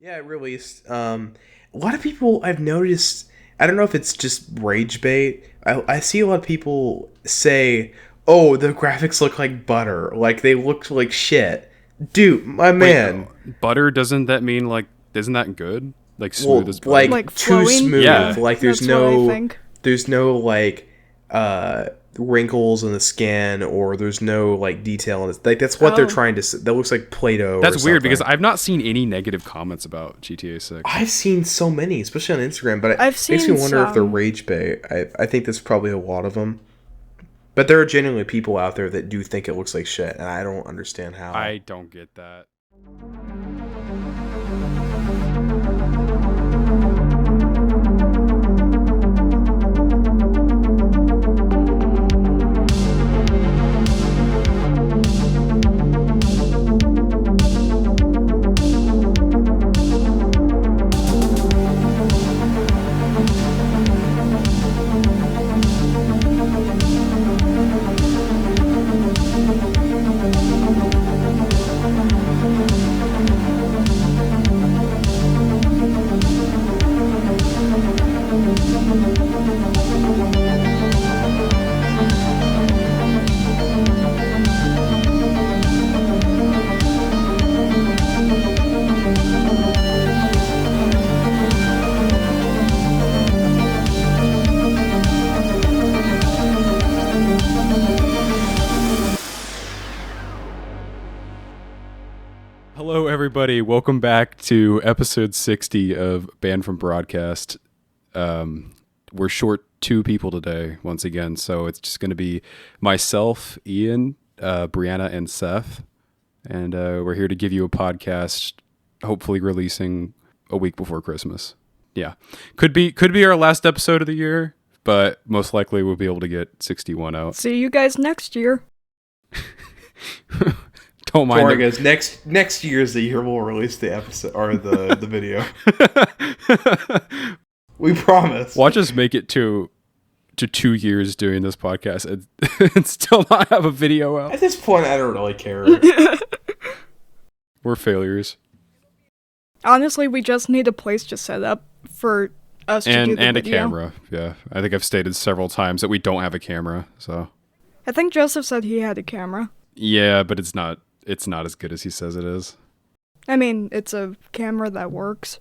Yeah, it released. A lot of people I've noticed. I don't know if it's just rage bait. I see a lot of people say, "Oh, the graphics look like butter. Like they look like shit." Dude, my Wait, man. butter, doesn't that mean, like, isn't that good? Like, smooth Well, as butter? Like like too flowing. smooth. Yeah. Like That's what I think. there's no like uh wrinkles in the skin, or there's no like detail in it. Like that's what they're Oh. trying to. That looks like Play-Doh. Or That's weird because something. I've not seen any negative comments about GTA 6. I've seen so many, especially on Instagram, but it I've makes me seen wonder if they're some. rage bait. I think there's probably a lot of them. But there are genuinely people out there that do think it looks like shit, and I don't understand how. I don't get that. Hello, everybody. Welcome back to episode 60 of Banned from Broadcast. We're short two people today, once again, so it's just going to be myself, Ian, Breanna, and Seth. And we're here to give you a podcast, hopefully releasing a week before Christmas. Yeah. Could be our last episode of the year, but most likely we'll be able to get 61 out. See you guys next year. Don't Don't mind worry, them. guys. Next year is the year we'll release the episode or the video. We promise. Watch us make it to 2 years doing this podcast and still not have a video out. At this point, I don't really care. We're failures. Honestly, we just need a place to set up for us to do the And a video. camera. Yeah. I think I've stated several times that we don't have a camera, so. I think Joseph said he had a camera. Yeah, but it's not as good as he says it is. I mean, it's a camera that works.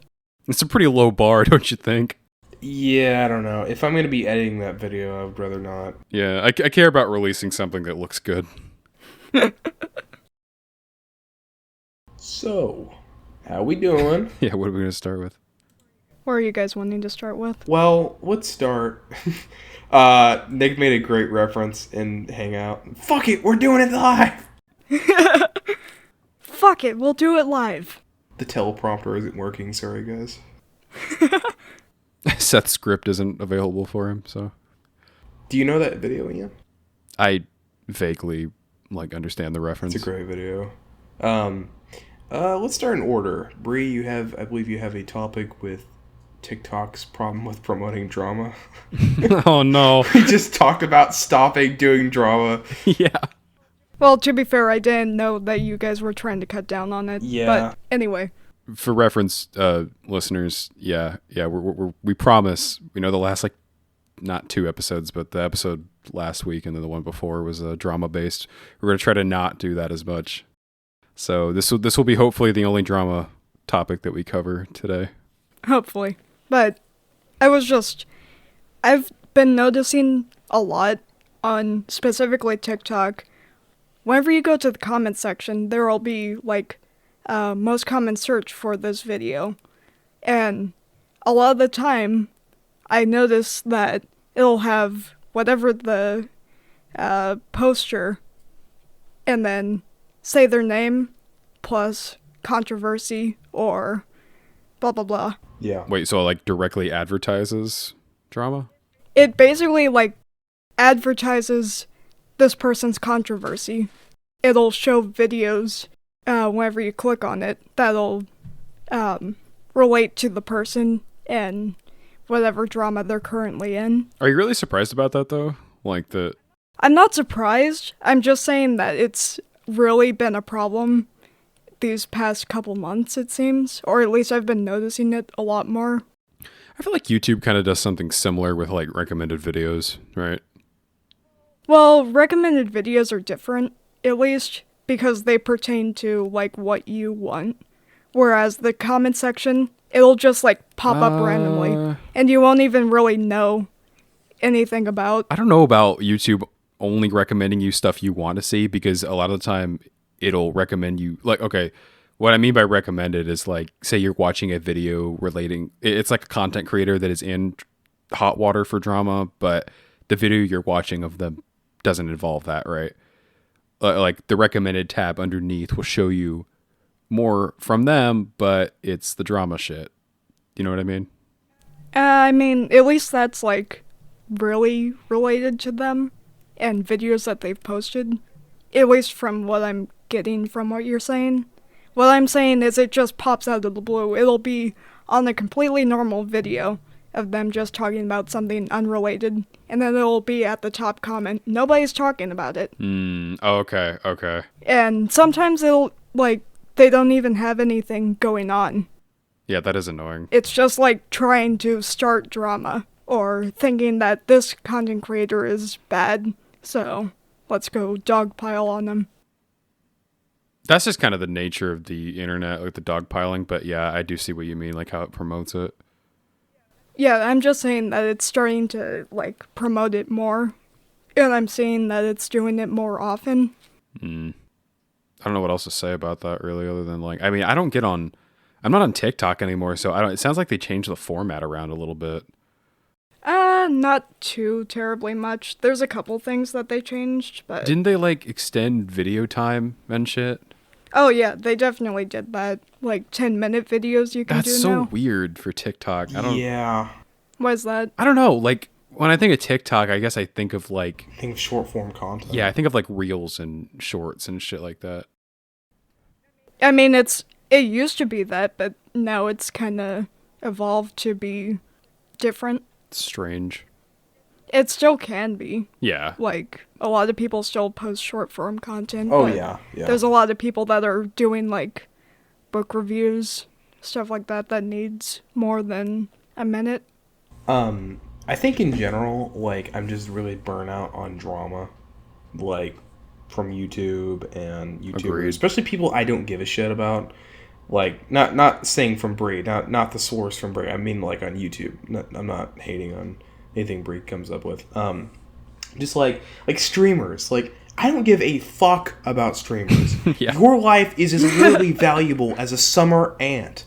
It's a pretty low bar, don't you think? Yeah, I don't know. If I'm going to be editing that video, I would rather not. Yeah, I care about releasing something that looks good. So, how we doing? Yeah, what are we going to start with? What are you guys wanting to start with? Well, let's start. Nick made a great reference in Hangout. Fuck it, we're doing it live! Fuck it, we'll do it live. The teleprompter isn't working, sorry guys. Seth's script isn't available for him, so. Do you know that video, Ian? I vaguely, understand the reference. It's a great video. Let's start in order. Bree, I believe you have a topic with TikTok's problem with promoting drama. Oh, no. We just talked about stopping doing drama. Yeah. Well, to be fair, I didn't know that you guys were trying to cut down on it. Yeah. But anyway. For reference, listeners, we promise. We know the last not 2 episodes, but the episode last week and then the one before was drama based. We're gonna try to not do that as much. So this will be hopefully the only drama topic that we cover today. Hopefully. But I've been noticing a lot on specifically TikTok. Whenever you go to the comment section, there will be most common search for this video. And a lot of the time, I notice that it'll have whatever the poster and then say their name plus controversy or blah blah blah. Yeah. Wait, so directly advertises drama? It basically advertises this person's controversy. It'll show videos whenever you click on it that'll relate to the person and whatever drama they're currently in. Are you really surprised about that though? I'm not surprised. I'm just saying that it's really been a problem these past couple months, it seems. Or at least I've been noticing it a lot more. I feel like YouTube kind of does something similar with like recommended videos, right? Well, recommended videos are different, at least because they pertain to like what you want. Whereas the comment section, it'll just like pop up randomly, and you won't even really know anything about. I don't know about YouTube only recommending you stuff you want to see, because a lot of the time it'll recommend you like, okay, what I mean by recommended is like, say you're watching a video relating, it's like a content creator that is in hot water for drama, but the video you're watching of them doesn't involve that, right? Like the recommended tab underneath will show you more from them, but it's the drama shit. You know what I mean? I mean, at least that's like really related to them and videos that they've posted. At least from what I'm getting from what you're saying. What I'm saying is it just pops out of the blue. It'll be on a completely normal video of them just talking about something unrelated, and then it'll be at the top comment, nobody's talking about it. Okay. And sometimes it'll, like, they don't even have anything going on. Yeah, that is annoying. It's just like trying to start drama, or thinking that this content creator is bad, so let's go dogpile on them. That's just kind of the nature of the internet, like the dogpiling, but yeah, I do see what you mean, like how it promotes it. Yeah, I'm just saying that it's starting to, like, promote it more. And I'm saying that it's doing it more often. I don't know what else to say about that, really, other than, like, I mean, I'm not on TikTok anymore, so it sounds like they changed the format around a little bit. Not too terribly much. There's a couple things that they changed, but... Didn't they, like, extend video time and shit? Oh, yeah, they definitely did that. Like, 10-minute videos you can do now. That's so weird for TikTok. Yeah. Why is that? I don't know. Like, when I think of TikTok, I guess I think of, like... Think of short-form content. Yeah, I think of, like, reels and shorts and shit like that. I mean, it used to be that, but now it's kind of evolved to be different. It's strange. It still can be. Yeah. Like, a lot of people still post short-form content. Oh, but yeah. There's a lot of people that are doing, like, book reviews, stuff like that needs more than a minute. I think in general, like, I'm just really burnt out on drama, like, from YouTube and YouTubers. Agreed. Especially people I don't give a shit about. Like, not saying from Bree, not the source from Bree. I mean, like, on YouTube. I'm not hating on anything Bree comes up with. Just like streamers. Like, I don't give a fuck about streamers. Yeah. Your life is as literally valuable as a summer ant.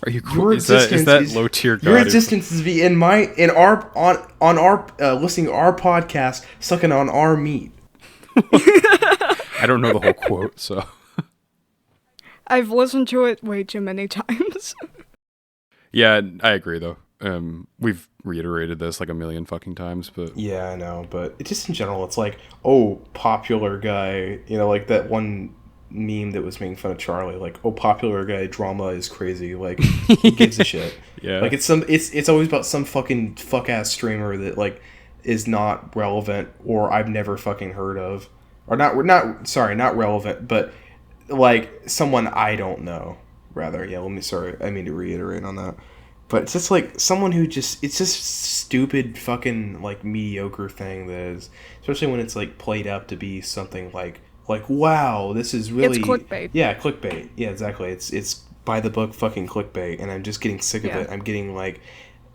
Are you cool? Is that low tier? Your existence is listening to our podcast, sucking on our meat. I don't know the whole quote, so. I've listened to it way too many times. Yeah, I agree though. We've reiterated this like a million fucking times, but yeah, I know. But it just in general, it's like, oh, popular guy, you know, like that one meme that was making fun of Charlie, like, oh, popular guy drama is crazy. Like, who gives a shit? Yeah, like it's always about some fucking fuck ass streamer that like is not relevant or I've never fucking heard of, or not relevant, but like someone I don't know. Rather, yeah. I mean to reiterate on that. But it's just like someone who it's just stupid fucking like mediocre thing that is, especially when it's like played up to be something like wow, this is really... It's clickbait. Yeah, clickbait. Yeah, exactly. It's by the book fucking clickbait, and I'm just getting sick of it. I'm getting like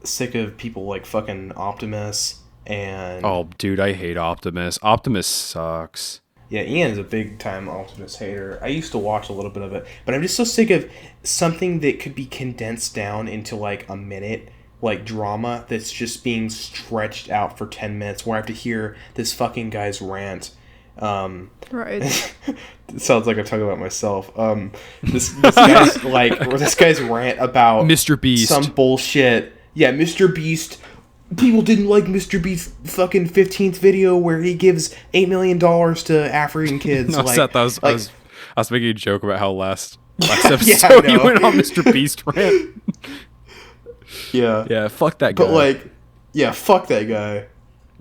sick of people like fucking Optimus and... Oh, dude, I hate Optimus. Optimus sucks. Yeah, Ian is a big time Optimus hater. I used to watch a little bit of it, but I'm just so sick of something that could be condensed down into like a minute, like drama that's just being stretched out for 10 minutes where I have to hear this fucking guy's rant. Right. It sounds like I'm talking about myself. This guy's this guy's rant about Mr. Beast. Some bullshit. Yeah, Mr. Beast. People didn't like Mr. Beast's fucking 15th video where he gives $8 million to African kids. No, like, Seth, I was making a joke about how last episode you went on Mr. Beast rant. Yeah. Yeah, fuck that guy. But like, yeah, fuck that guy.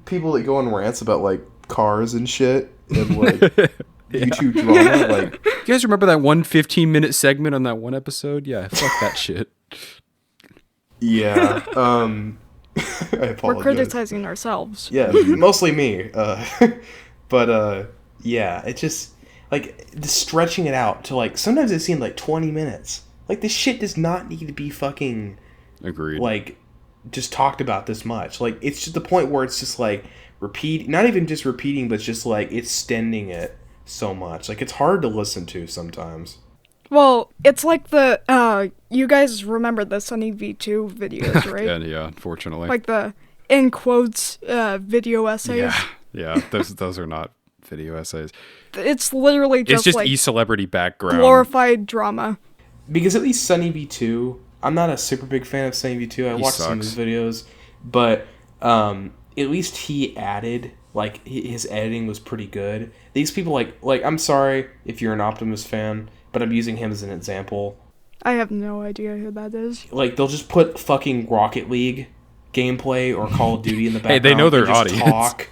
People that go on rants about like cars and shit and like YouTube drama. Like, You guys remember that one 15-minute segment on that one episode? Yeah, fuck that shit. yeah. I apologize. We're criticizing ourselves. Yeah, mostly me. But yeah, it just like the stretching it out to like sometimes it seemed like 20 minutes. Like this shit does not need to be fucking Agreed. like just talked about this much. Like it's just the point where it's just like not even just repeating, but just like extending it so much. Like it's hard to listen to sometimes. Well, it's like the you guys remember the Sunny V2 videos, right? Yeah, unfortunately. Like the in quotes video essays. Yeah, those are not video essays. It's literally It's just just like e-celebrity background. glorified drama. Because at least Sunny V2, I'm not a super big fan of Sunny V2. I watched some of his videos, but at least he added, like, his editing was pretty good. These people, like I'm sorry if you're an Optimus fan, but I'm using him as an example. I have no idea who that is. Like, they'll just put fucking Rocket League gameplay or Call of Duty in the Hey, background. they know their and just audience. Talk.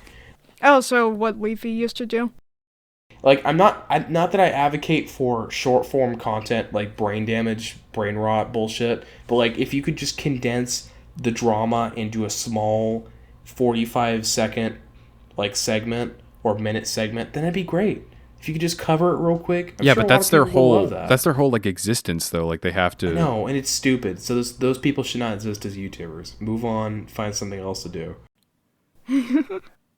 Oh, so what Leafy used to do? Like, not that I advocate for short form content like brain damage, brain rot bullshit, but like if you could just condense the drama into a small 45-second like segment or minute segment, then that'd be great. If you could just cover it real quick. I'm Yeah, sure but a lot that's of their people will whole love that. that's their whole like existence though. Like they have to. No, and it's stupid. So those people should not exist as YouTubers. Move on, find something else to do.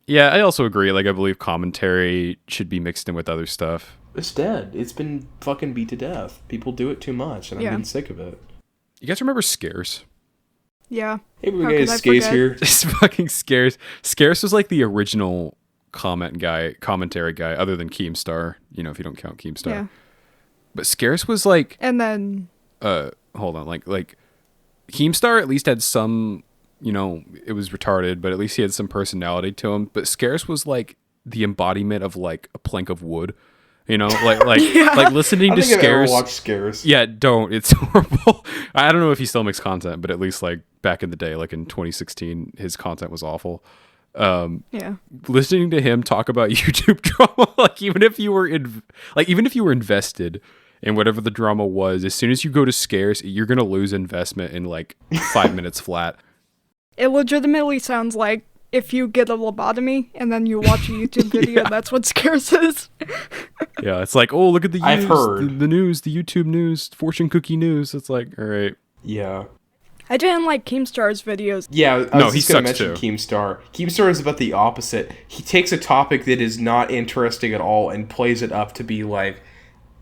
Yeah, I also agree. Like I believe commentary should be mixed in with other stuff. It's dead. It's been fucking beat to death. People do it too much, and I'm Yeah. getting sick of it. You guys remember Scarce? Yeah. Hey, we How got could I Skays forget? here. It's fucking Scarce. Scarce was like the original commentary guy, other than Keemstar. You know, if you don't count Keemstar. Yeah. But Scarce was like, And then hold on, like Keemstar at least had some, you know, it was retarded, but at least he had some personality to him. But Scarce was like the embodiment of like a plank of wood. You know, like like listening I to don't think I've ever Scarce. watched Scares. Yeah, don't. It's horrible. I don't know if he still makes content, but at least like back in the day, like in 2016, his content was awful. yeah. Listening to him talk about YouTube drama, like even if you were invested in whatever the drama was, as soon as you go to Scarce, you're gonna lose investment in like 5 minutes flat. It legitimately sounds like if you get a lobotomy and then you watch a YouTube video, that's what Scarce is. Yeah, it's like, oh, look at the news, I've heard. the news, the YouTube news, fortune cookie news. It's like, all right. Yeah. I didn't like Keemstar's videos. Yeah, I No, was he just going to sucks mention too. Keemstar. Keemstar is about the opposite. He takes a topic that is not interesting at all and plays it up to be like,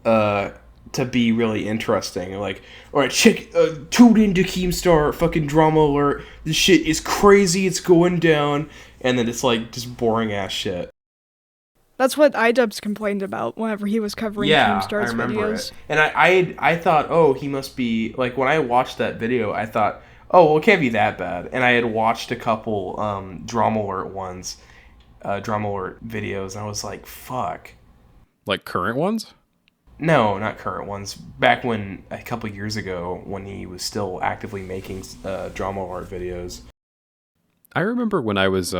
to be really interesting. Like, all right, tune into Keemstar, fucking drama alert. This shit is crazy. It's going down. And then it's like just boring ass shit. That's what iDubbbz complained about whenever he was covering Yeah, Keemstar's I remember videos. it. And I thought, oh, he must be like when I watched that video, I thought, oh, well, it can't be that bad. And I had watched a couple drama alert videos, and I was like, fuck. Like current ones? No, not current ones. Back when a couple years ago, when he was still actively making drama alert videos. I remember when I was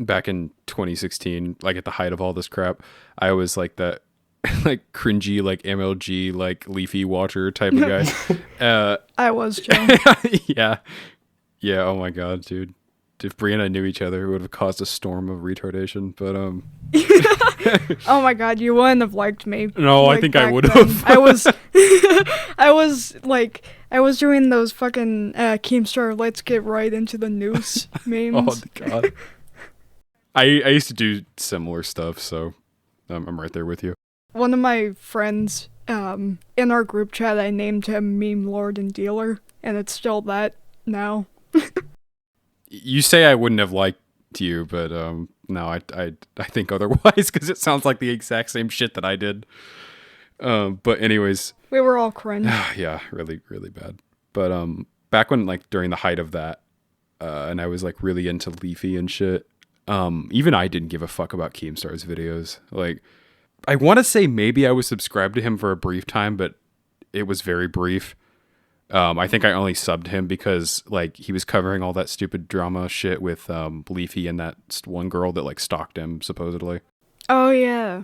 back in 2016, like at the height of all this crap, I was like that like cringy, like MLG, like Leafy watcher type of guy. I was, Joe. Yeah. Oh my god, dude. If Breanna and I knew each other, it would have caused a storm of retardation. But Oh my god, you wouldn't have liked me. No, I think I back would then. have. I was doing those fucking Keemstar let's get right into the news Oh memes. god. I used to do similar stuff, so I'm right there with you. One of my friends, in our group chat, I named him Meme Lord and Dealer, and it's still that now. You say I wouldn't have liked you, but no, I think otherwise because it sounds like the exact same shit that I did. But anyways, We were all cringe. yeah, really, really bad. But back when like during the height of that, and I was like really into Leafy and shit. Even I didn't give a fuck about Keemstar's videos. Like, I want to say maybe I was subscribed to him for a brief time, but it was very brief. I think I only subbed him because like he was covering all that stupid drama shit with Leafy and that one girl that like stalked him supposedly. Oh yeah.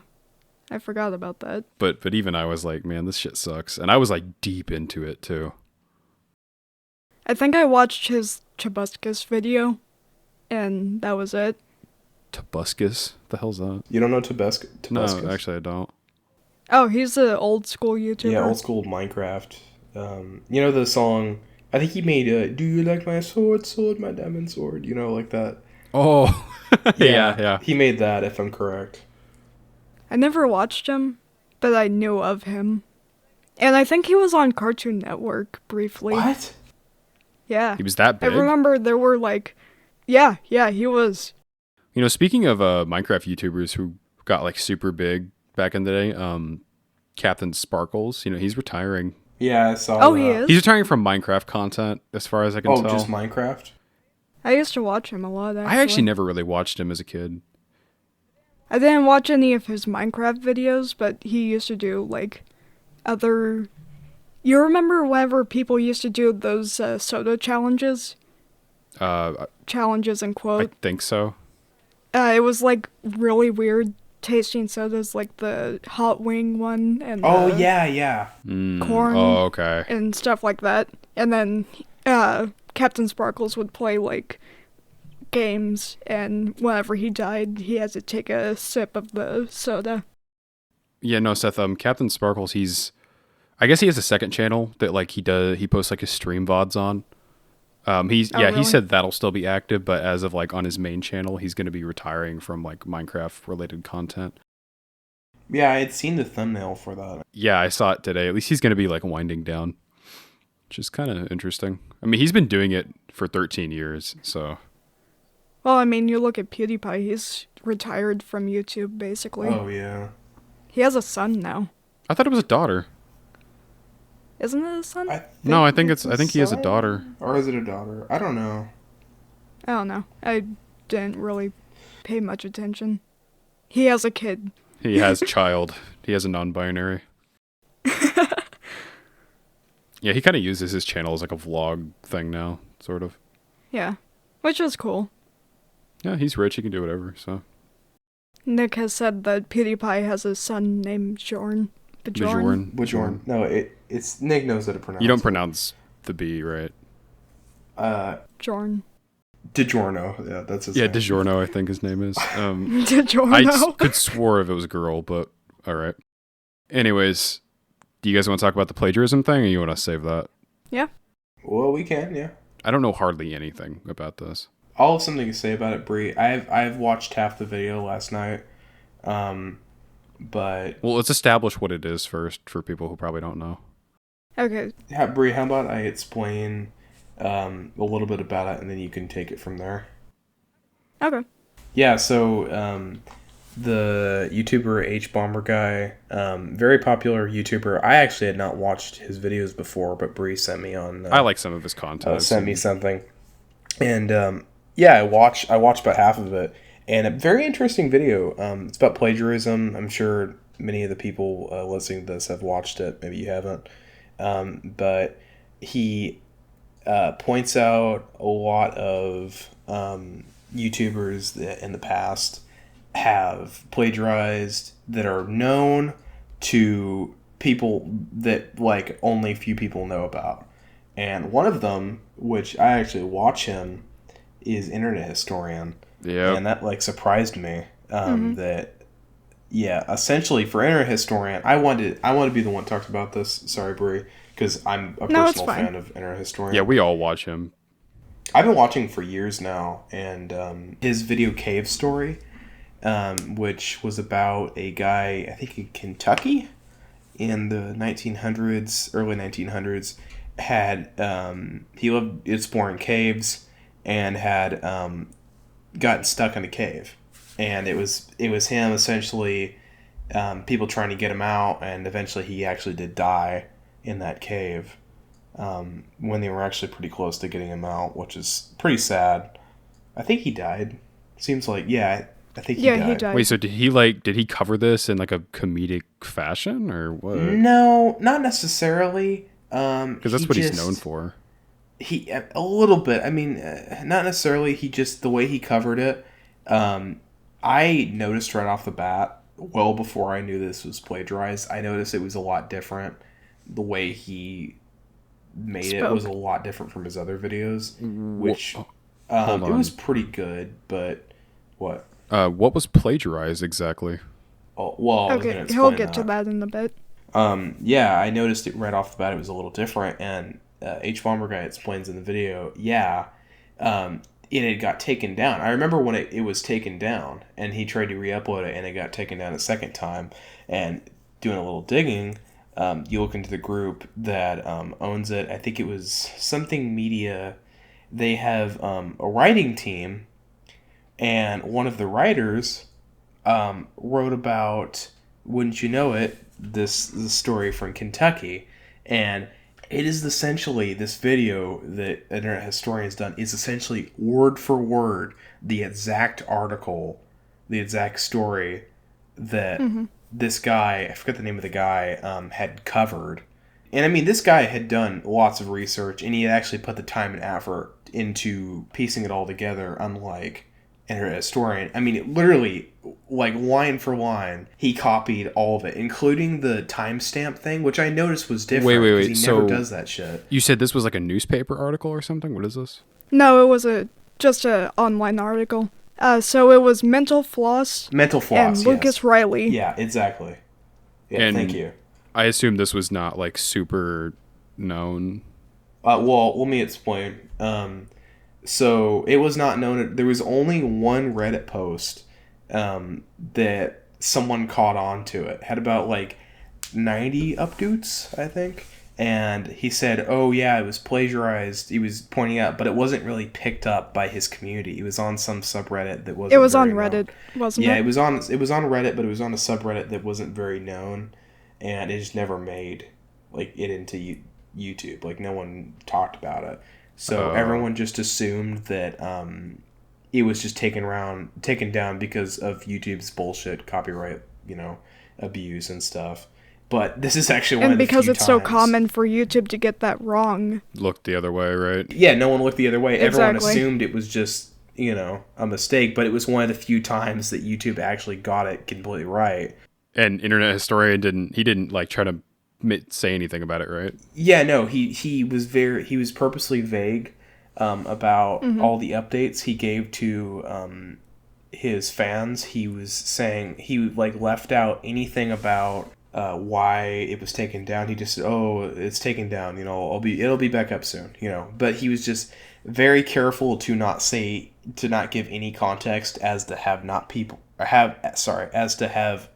I forgot about that. But even I was like, man, this shit sucks. And I was like deep into it too. I think I watched his Chubuscus video, and that was it. Tobuscus? The hell's that? You don't know No, Tobuscus? actually I don't. Oh, he's an old school YouTuber. Yeah, old school Minecraft. You know the song? I think he made "Do you like my sword, sword, my diamond sword"? You know, like that. Oh, yeah. He made that, if I'm correct. I never watched him, but I knew of him. And I think he was on Cartoon Network briefly. What? Yeah. He was that I big? remember there were like... Yeah, he was. You know, speaking of Minecraft YouTubers who got like super big back in the day, Captain Sparkles, you know, he's retiring. Yeah, I saw Oh, that. he is? He's retiring from Minecraft content, as far as I can tell. Just Minecraft? I used to watch him a lot, actually. I actually never really watched him as a kid. I didn't watch any of his Minecraft videos, but he used to do, like, other... You remember whenever people used to do those soda challenges? Challenges in I quote. think so. It was, like, really weird tasting sodas, like the hot wing one and Oh, the yeah. corn Oh, okay. and stuff like that. And then Captain Sparkles would play, like, games, and whenever he died, he had to take a sip of the soda. Yeah, no, Seth, Captain Sparkles, I guess he has a second channel that like he posts like his stream VODs on. He really? said that'll still be active, but as of like on his main channel, he's going to be retiring from like Minecraft related content. Yeah, I had seen the thumbnail for that. Yeah, I saw it today. At least he's going to be like winding down, which is kind of interesting. I mean, he's been doing it for 13 years, so. Well, I mean, you look at PewDiePie, he's retired from YouTube, basically. Oh, yeah. He has a son now. I thought it was a daughter. Isn't it a son? I think he has a daughter. Or is it a daughter? I don't know. I don't know. I didn't really pay much attention. He has a kid. He has a child. He has a non-binary. Yeah, he kind of uses his channel as like a vlog thing now, sort of. Yeah, which is cool. Yeah, he's rich. He can do whatever, so. Nick has said that PewDiePie has a son named Bjorn. Bjorn. No, it's Nick knows how to pronounce. You don't pronounce the B, right? Bjorn. DiGiorno. Yeah, that's his name. DiGiorno, I think his name is. DiGiorno. Could swore if it was a girl, but all right. Anyways, do you guys want to talk about the plagiarism thing, or you want to save that? Yeah. Well, we can, yeah. I don't know hardly anything about this. I'll have something to say about it, Bree. I've watched half the video last night, but... Well, let's establish what it is first for people who probably don't know. Okay. Yeah, Bree, how about I explain a little bit about it, and then you can take it from there. Okay. Yeah, so the YouTuber H-Bomber guy, very popular YouTuber. I actually had not watched his videos before, but Bree sent me on... I like some of his content. Sent me something. And, yeah, I watched about half of it. And a very interesting video. It's about plagiarism. I'm sure many of the people listening to this have watched it. Maybe you haven't. But he points out a lot of YouTubers that in the past have plagiarized that are known to people that like only few people know about. And one of them, which I actually watch him, is Internet Historian. Yeah. And that like surprised me. That essentially for Internet Historian, I wanted to be the one to talk about this. Sorry, Brie, because I'm a personal fan of Internet Historian. Yeah, we all watch him. I've been watching for years now, and his video Cave Story, which was about a guy, I think in Kentucky, in the 1900s, early 1900s, had he loved exploring caves and had gotten stuck in a cave, and it was him essentially, people trying to get him out, and eventually he actually did die in that cave. When they were actually pretty close to getting him out, which is pretty sad. I think he died. Seems like, I think he died. He died. Wait, so did he cover this in like a comedic fashion or what? No, not necessarily. Because that's what he's known for. He a little bit. I mean, not necessarily. He just the way he covered it. I noticed right off the bat well before I knew this was plagiarized. I noticed it was a lot different. The way he made it was a Spoke. lot different from his other videos, which Hold it was on. pretty good. But what? What was plagiarized exactly? Oh, well, I was Okay, gonna he'll explain get to that. that in a bit. Yeah, I noticed it right off the bat. It was a little different, and H Bomber guy explains in the video. Yeah, it had got taken down. I remember when it was taken down, and he tried to re-upload it, and it got taken down a second time. And doing a little digging, you look into the group that owns it. I think it was something media. They have a writing team, and one of the writers wrote about, wouldn't you know it, this story from Kentucky, and it is essentially, this video that Internet Historian's done is essentially word for word the exact article, the exact story that this guy, I forget the name of the guy, had covered. And I mean, this guy had done lots of research, and he had actually put the time and effort into piecing it all together, unlike Internet Historian. I mean, it literally, like line for line, he copied all of it, including the timestamp thing, which I noticed was Wait, different wait, because wait. he never So does that shit. you said this was like a newspaper article or something? What is this? No, it was just a online article. So it was Mental Floss Mental and floss, Lucas yes. Riley. Yeah, exactly. Yeah, And thank you. I assume this was not like super known. Well, let me explain. So it was not known. There was only one Reddit post that someone caught on to it. Had about like 90 updates, I think. And he said, "Oh yeah, it was plagiarized." He was pointing out, but it wasn't really picked up by his community. It was on some subreddit that wasn't. It was on very known. Reddit, wasn't Yeah, it? it was on Reddit, but it was on a subreddit that wasn't very known, and it just never made like it into YouTube. Like no one talked about it, so everyone just assumed that it was just taken down because of YouTube's bullshit copyright, abuse and stuff. But this is actually one And of the because few it's so times. common for YouTube to get that wrong. Looked the other way, right? Yeah, no one looked the other way. Everyone Exactly. assumed it was just a mistake, but it was one of the few times that YouTube actually got it completely right. And Internet Historian didn't like try to say anything about it, right? Yeah, no, he was purposely vague about all the updates he gave to his fans. He was saying he like left out anything about why it was taken down. He just said, "Oh, it's taken down. It'll be back up soon." But he was just very careful to not give any context as to have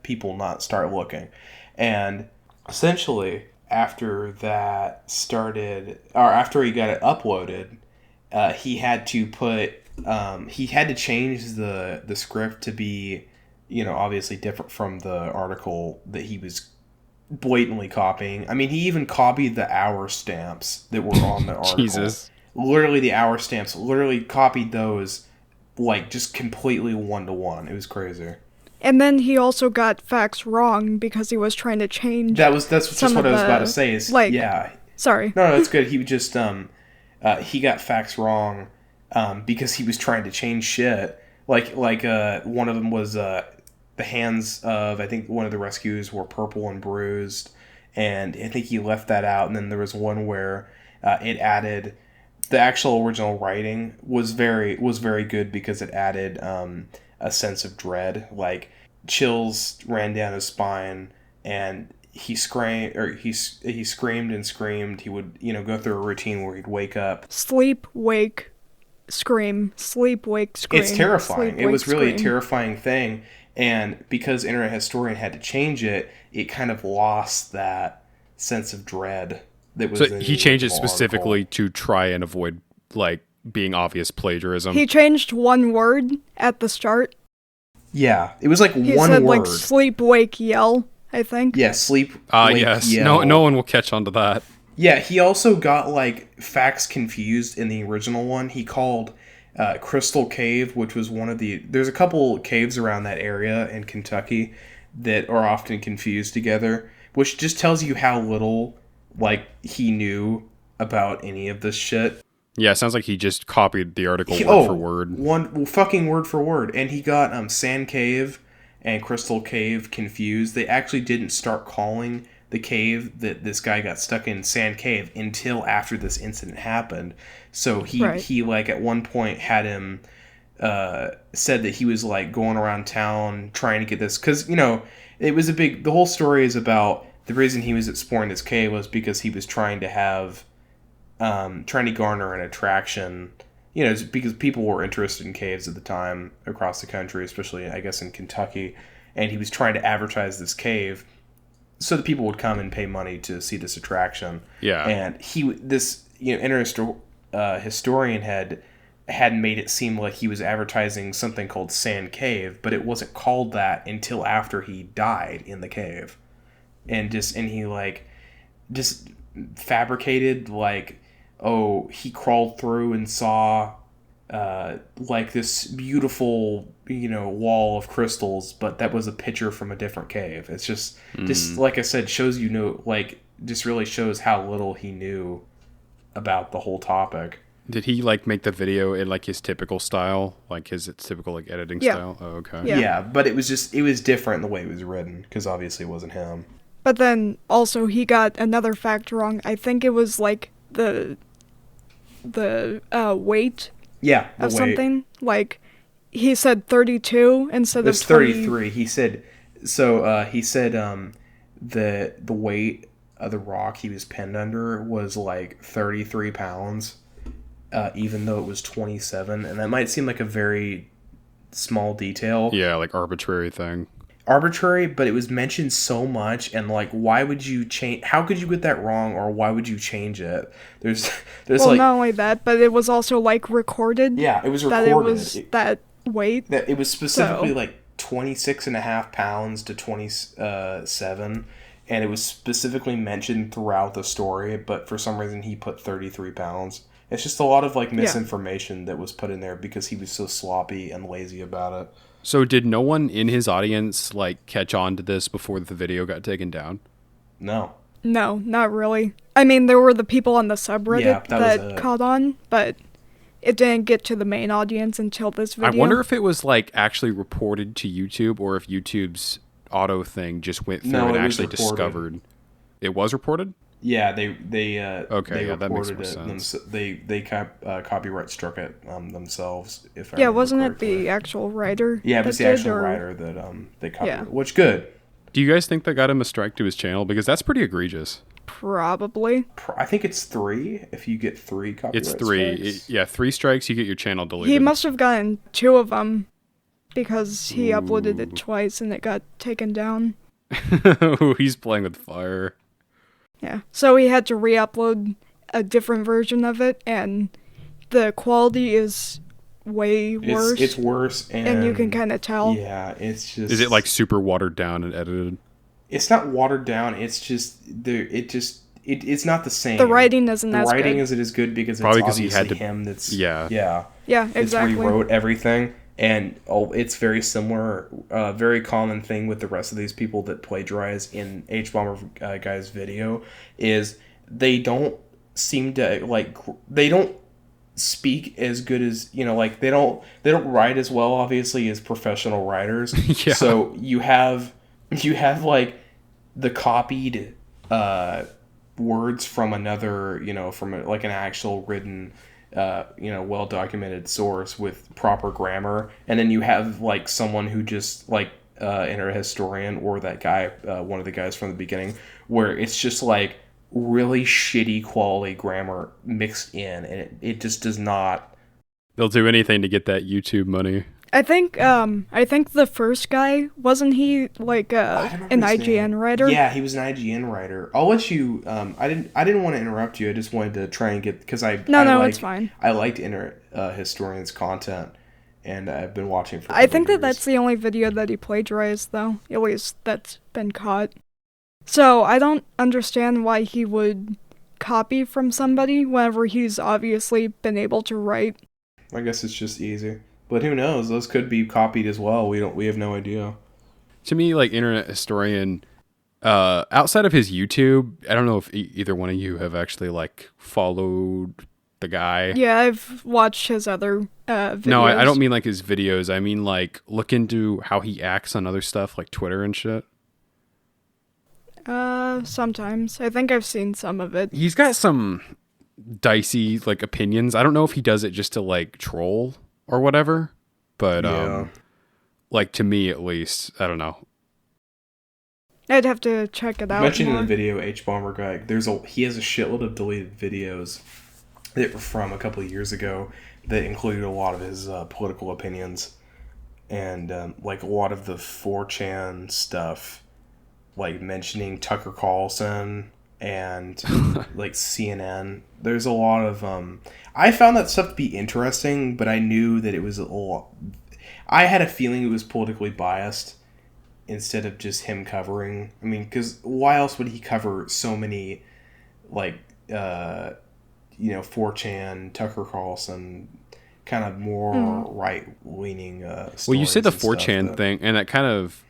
people not start looking, and essentially after that started, or after he got it uploaded, he had to change the script to be obviously different from the article that he was blatantly copying. I mean, he even copied the hour stamps that were on the article. Jesus. Literally the hour stamps, literally copied those like just completely one to one. It was crazy. And then he also got facts wrong because he was trying to change That's just some what of I was about to the, say. Is like, yeah. sorry. No, that's good. He just he got facts wrong because he was trying to change shit. Like one of them was the hands of, I think one of the rescues were purple and bruised, and I think he left that out. And then there was one where it added the actual original writing was very good because it added a sense of dread, like chills ran down his spine, and he screamed and screamed. He would go through a routine where he'd wake up. Sleep, wake, scream. Sleep, wake, scream. It's terrifying. Sleep, It wake, was really a scream. terrifying thing, and because Internet Historian had to change it, it kind of lost that sense of dread that was So in he the changed it original specifically article. to try and avoid like being obvious plagiarism. He changed one word at the start. Yeah, it was like He one said, word. like, sleep, wake, yell, I think. Yeah, sleep. wake, Yes. yell. No one will catch on to that. Yeah, he also got like facts confused in the original one. He called Crystal Cave, which was one of the. There's a couple caves around that area in Kentucky that are often confused together, which just tells you how little like he knew about any of this shit. Yeah, it sounds like he just copied the article word for word. Fucking word for word, and he got Sand Cave and Crystal Cave confused. They actually didn't start calling the cave that this guy got stuck in Sand Cave until after this incident happened. So Right. he like at one point had him said that he was like going around town trying to get this, because it was the whole story is about the reason he was exploring this cave was because he was trying to have trying to garner an attraction, because people were interested in caves at the time across the country, especially I guess in Kentucky, and he was trying to advertise this cave so that people would come and pay money to see this attraction. Yeah. And this historian had made it seem like he was advertising something called Sand Cave, but it wasn't called that until after he died in the cave, and he like just fabricated like, oh, he crawled through and saw like this beautiful wall of crystals, but that was a picture from a different cave. It's just like I said, shows like just really shows how little he knew about the whole topic. Did he like make the video in like his typical style, like his typical like editing style? Oh, okay. Yeah, but it was different the way it was written, because obviously it wasn't him. But then also he got another fact wrong. I think it was like the weight of something. Like he said 32 instead of 33. He said the weight of the rock he was pinned under was like 33 pounds, even though it was 27, and that might seem like a very small detail. Yeah, like arbitrary thing. Arbitrary, but it was mentioned so much, and like, why would you change? How could you get that wrong, or why would you change it? There's well, like, not only that, but it was also like recorded. Yeah, it was recorded. That it was that weight. That it was specifically like 26.5 pounds to 27, and it was specifically mentioned throughout the story. But for some reason, he put 33 pounds. It's just a lot of like misinformation that was put in there because he was so sloppy and lazy about it. So did no one in his audience like catch on to this before the video got taken down? No. No, not really. I mean, there were the people on the subreddit that caught on, but it didn't get to the main audience until this video. I wonder if it was like actually reported to YouTube, or if YouTube's auto thing just went through and actually discovered. It was reported? Yeah, they okay, they that makes reported more it. sense. They copyright struck it themselves. If I yeah, remember wasn't correctly. it the actual writer? Yeah, it was the actual writer that they copyrighted. Yeah. Which good. Do you guys think that got him a strike to his channel? Because that's pretty egregious. Probably. I think it's 3. If you get 3 copyright strikes. It's 3. 3 strikes, you get your channel deleted. He must have gotten 2 of them because he uploaded it twice and it got taken down. He's playing with fire. Yeah. So he had to re-upload a different version of it, and the quality is way worse. It's worse, and you can kind of tell. Yeah, it's just. Is it like super watered down and edited? It's not watered down. It's just it's not the same. The writing isn't as good. The writing isn't as good because probably it's because he had to him. That's yeah exactly. It's rewrote everything, and it's very similar. Very common thing with the rest of these people that plagiarize in H Bomber guy's video is they don't seem to they don't speak as good as like they don't write as well obviously as professional writers. Yeah. So you have like the copied words from another from like an actual written well documented source with proper grammar, and then you have like someone who just like a historian or that guy one of the guys from the beginning, where it's just like really shitty quality grammar mixed in, and it just does not. They'll do anything to get that YouTube money. I think the first guy, wasn't he like an IGN writer? Yeah, he was an IGN writer. I'll let you. I didn't want to interrupt you. I just wanted to try and get because it's fine. I liked historians' content, and I've been watching for. I think that's the only video that he plagiarized, though. At least that's been caught. So I don't understand why he would copy from somebody whenever he's obviously been able to write. I guess it's just easy. But who knows? Those could be copied as well. We have no idea. To me, like internet historian, outside of his YouTube, I don't know if either one of you have actually like followed the guy. Yeah, I've watched his other videos. No, I don't mean like his videos. I mean like look into how he acts on other stuff like Twitter and shit. Sometimes. I think I've seen some of it. He's got some dicey like opinions. I don't know if he does it just to like troll or whatever, but Yeah. like to me at least, I don't know. I'd have to check it out Mentioned in more. the video, H Bomber guy, he has a shitload of deleted videos that were from a couple of years ago that included a lot of his political opinions and like a lot of the 4chan stuff, like mentioning Tucker Carlson and like CNN. There's a lot of I found that stuff to be interesting, but I knew that it was a lot. I had a feeling it was politically biased instead of just him covering. I mean, because why else would he cover so many, like, 4chan, Tucker Carlson, kind of more right-leaning stories. Well, you say the and stuff 4chan thing, and that kind of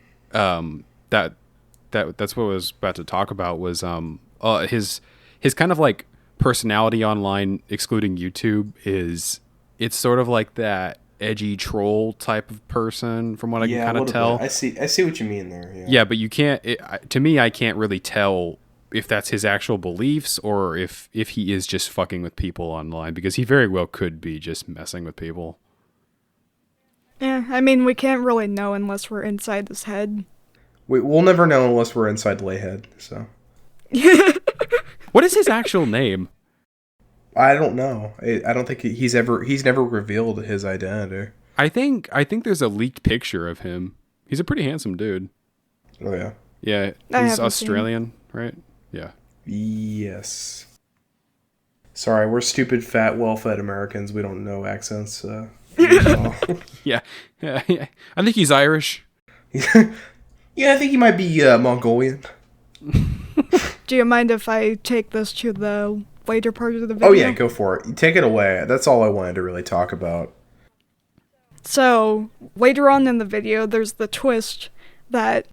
that's what I was about to talk about was his kind of like personality online, excluding YouTube, it's sort of like that edgy troll type of person, from what I can kind of tell. Bit. I see what you mean there. Yeah, yeah, but you can't. To me, I can't really tell if that's his actual beliefs or if he is just fucking with people online, because he very well could be just messing with people. Yeah, I mean, we can't really know unless we're inside his head. We'll never know unless we're inside Layhead. So, what is his actual name? I don't know. I don't think he's never revealed his identity. I think there's a leaked picture of him. He's a pretty handsome dude. Oh yeah. Yeah, I he's haven't Australian, right? Yeah. Yes. Sorry, we're stupid, fat, well-fed Americans. We don't know accents. Yeah. I think he's Irish. Yeah, I think he might be Mongolian. Do you mind if I take this to the later part of the video? Oh yeah, go for it. Take it away. That's all I wanted to really talk about. So, later on in the video, there's the twist that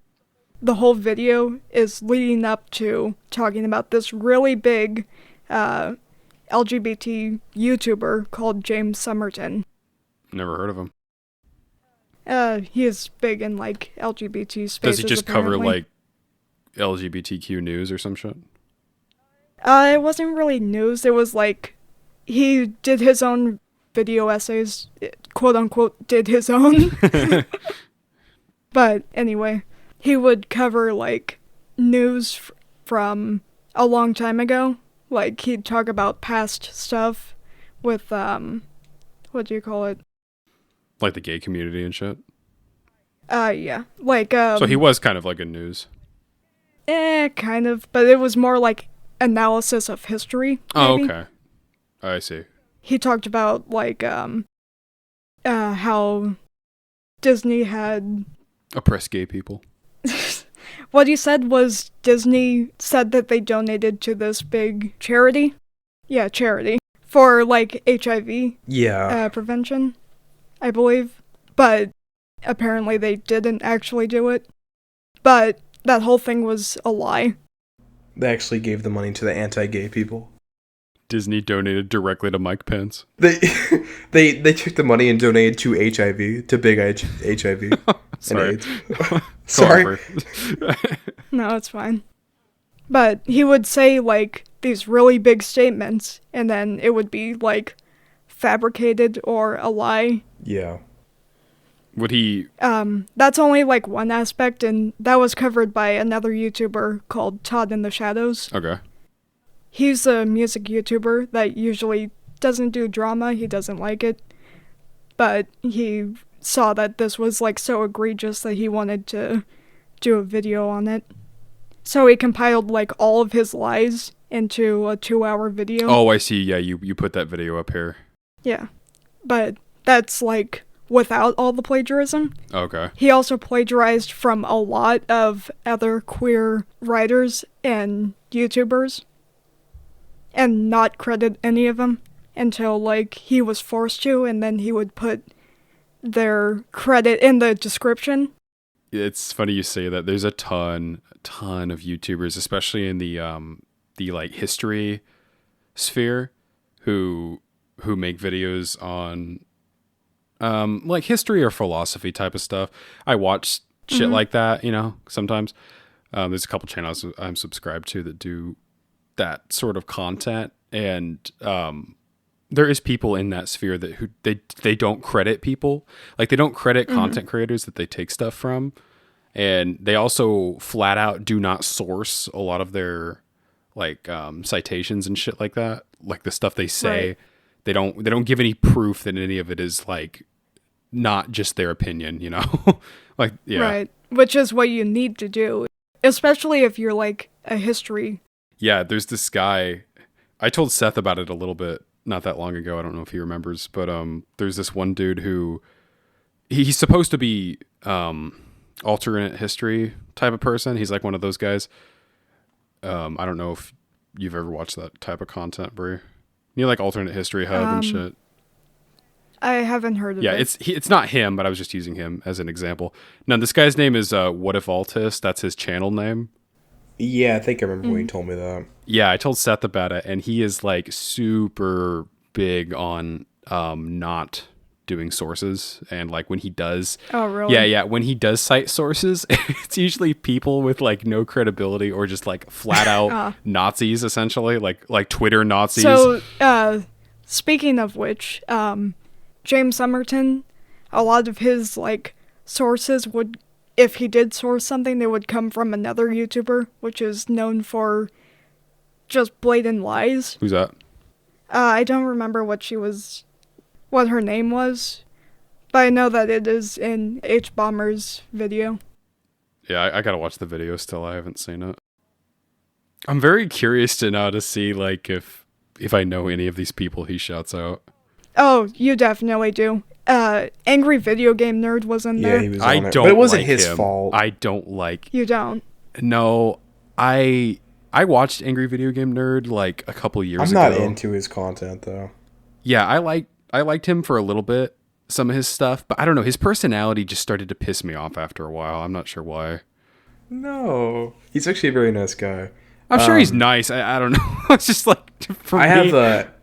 the whole video is leading up to talking about this really big LGBT YouTuber called James Somerton. Never heard of him. He is big in, like, LGBT spaces, Does he just cover, apparently. like, LGBTQ news or some shit? It wasn't really news. It was, like, he did his own video essays, quote-unquote, did his own. But, anyway, he would cover, like, news from a long time ago. Like, he'd talk about past stuff with, what do you call it? Like the gay community and shit? Yeah. Like, So he was kind of like in news. Kind of. But it was more like analysis of history, Oh, maybe. okay. I see. He talked about, like, how Disney had... Oppress gay people. What he said was Disney said that they donated to this big charity. Yeah, charity. For, like, HIV Yeah. prevention, I believe. But apparently they didn't actually do it. But that whole thing was a lie. They actually gave the money to the anti-gay people. Disney donated directly to Mike Pence. They they took the money and donated to HIV, to big HIV and Sorry. AIDS. Sorry. No, it's fine. But he would say, like, these really big statements, and then it would be, like, fabricated or a lie. Yeah. Would he... That's only, like, one aspect, and that was covered by another YouTuber called Todd in the Shadows. Okay. He's a music YouTuber that usually doesn't do drama, he doesn't like it. But he saw that this was, like, so egregious that he wanted to do a video on it. So he compiled, like, all of his lies into a 2-hour video. Oh, I see. Yeah, you put that video up here. Yeah. But that's, like, without all the plagiarism. Okay. He also plagiarized from a lot of other queer writers and YouTubers. And not credit any of them until, like, he was forced to, and then he would put their credit in the description. It's funny you say that. There's a ton of YouTubers, especially in the like history sphere, who who make videos on like history or philosophy type of stuff. I watch shit like that, you know, sometimes. There's a couple channels I'm subscribed to that do that sort of content, and there is people in that sphere that who they don't credit people, like they don't credit content creators that they take stuff from, and they also flat out do not source a lot of their like citations and shit like that, like the stuff they say. Right. They don't give any proof that any of it is like not just their opinion, you know. Like, yeah. Right. Which is what you need to do, especially if you're like a history. Yeah, there's this guy. I told Seth about it a little bit not that long ago. I don't know if he remembers, but there's this one dude who he's supposed to be alternate history type of person. He's like one of those guys. I don't know if you've ever watched that type of content, Brie. You know, like alternate history hub and shit. I haven't heard of Yeah, it. it's not him, but I was just using him as an example. Now, this guy's name is What If Altus. That's his channel name. Yeah, I think I remember when you told me that. Yeah, I told Seth about it, and he is like super big on not doing sources, and like when he does, Oh, really? yeah, when he does cite sources, it's usually people with like no credibility or just like flat out Nazis, essentially, like Twitter Nazis. So, speaking of which, James Somerton, a lot of his like sources would, if he did source something, they would come from another YouTuber, which is known for just blatant lies. Who's that? I don't remember what her name was, but I know that it is in H-Bomber's video. Yeah, I gotta watch the video still. I haven't seen it. I'm very curious to know to see like if I know any of these people he shouts out. Oh, you definitely do. Angry Video Game Nerd was in there. Yeah, he was on I it. don't. But it wasn't like his him. fault. I don't like. You don't. No, I watched Angry Video Game Nerd like a couple years I'm ago. not into his content though. Yeah, I liked him for a little bit, some of his stuff, but I don't know. His personality just started to piss me off after a while. I'm not sure why. No, he's actually a very nice guy. I'm sure he's nice. I don't know. It's just like for I me.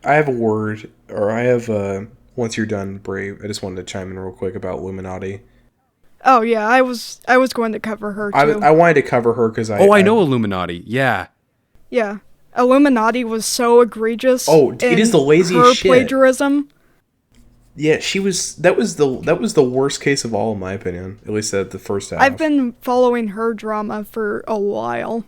have a word, or I have once you're done, Brave, I just wanted to chime in real quick about Illuminati. Oh yeah, I was going to cover her too. I wanted to cover her because I know Illuminati. Yeah. Yeah. Illuminati was so egregious. Oh, it is the laziest her shit. Plagiarism. Yeah, that was the worst case of all, in my opinion. At least at the first half. I've been following her drama for a while.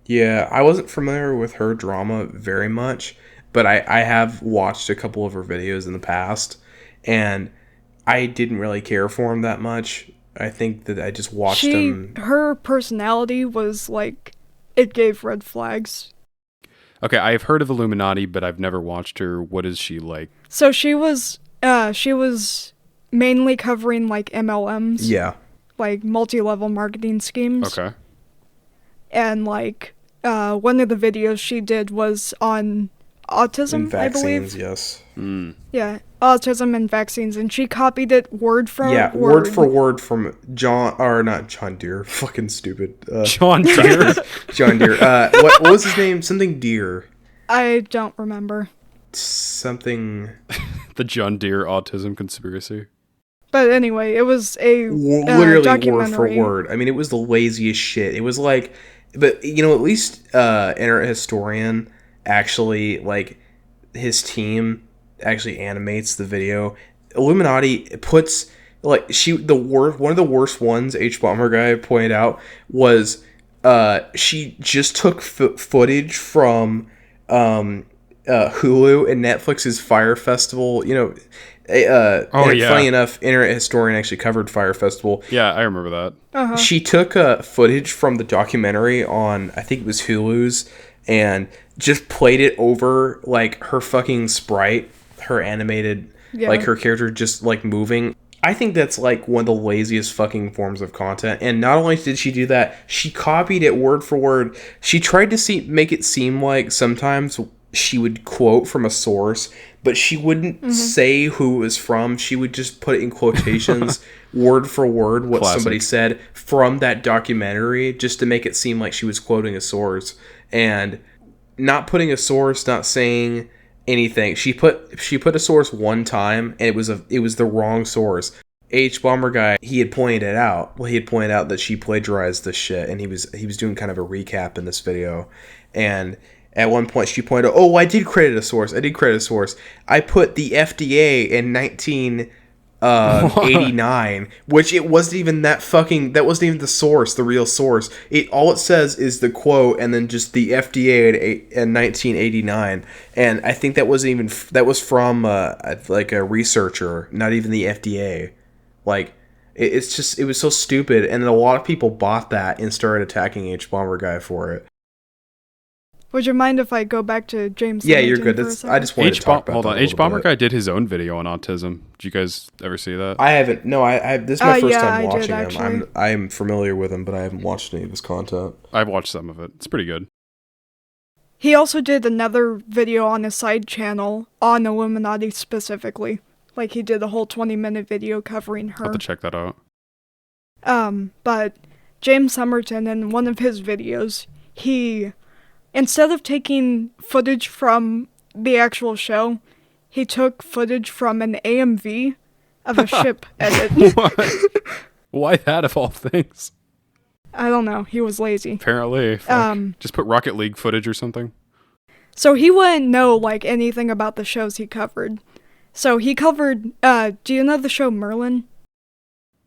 Yeah, I wasn't familiar with her drama very much, but I have watched a couple of her videos in the past, and I didn't really care for them that much. I think that I just watched them. Her personality was like, it gave red flags. Okay, I've heard of Illuminati, but I've never watched her. What is she like? So she was mainly covering like MLMs. Yeah. Like multi-level marketing schemes. Okay. And like, one of the videos she did was on autism, And vaccines, I believe. yes. Yeah, autism and vaccines, and she copied it word for word. Word for word from not John Deere, fucking stupid. John Deere. John Deere. What was his name? Something Deere. I don't remember. Something. The John Deere autism conspiracy. But anyway, it was a Literally documentary. word for word. I mean, it was the laziest shit. It was like, but you know, at least Internet Historian actually, like, his team actually animates the video. Illuminati puts like one of the worst ones H Bomber guy pointed out was she just took footage from Hulu and Netflix's Fire Festival. You know, funny enough, Internet Historian actually covered Fire Festival. Yeah, I remember that. Uh-huh. She took footage from the documentary on, I think it was Hulu's, and just played it over like her fucking sprite, her animated, like her character just like moving. I think that's like one of the laziest fucking forms of content. And not only did she do that, she copied it word for word. She tried to make it seem like sometimes she would quote from a source, but she wouldn't say who it was from. She would just put it in quotations, word for word, what somebody said from that documentary, just to make it seem like she was quoting a source. And not putting a source, not saying anything. She put a source one time, and it was the wrong source. H Bomber Guy, he had pointed it out. Well, he had pointed out that she plagiarized this shit, and he was doing kind of a recap in this video. And at one point, she pointed out, "Oh, I did credit a source. I put the FDA in 1989, which it wasn't even that wasn't even the source, the real source. All it says is the quote, and then just the FDA in 1989. And I think that was from like a researcher, not even the FDA. Like, it was so stupid, and a lot of people bought that and started attacking H Bomber Guy for it. Would you mind if I go back to James? Yeah, you're good. I just wanted to talk about Hold that on. a H little Bomber bit. Guy did his own video on autism. Did you guys ever see that? I haven't. No, this is my first time I watching did, him. actually. I'm familiar with him, but I haven't watched any of his content. I've watched some of it. It's pretty good. He also did another video on his side channel on Illuminati specifically. Like, he did a whole 20-minute video covering her. I'll have to check that out. But James Somerton, in one of his videos, instead of taking footage from the actual show, he took footage from an AMV of a ship edit. What? Why that of all things? I don't know, he was lazy. Apparently. Just put Rocket League footage or something. So he wouldn't know, like, anything about the shows he covered. So he covered, do you know the show Merlin?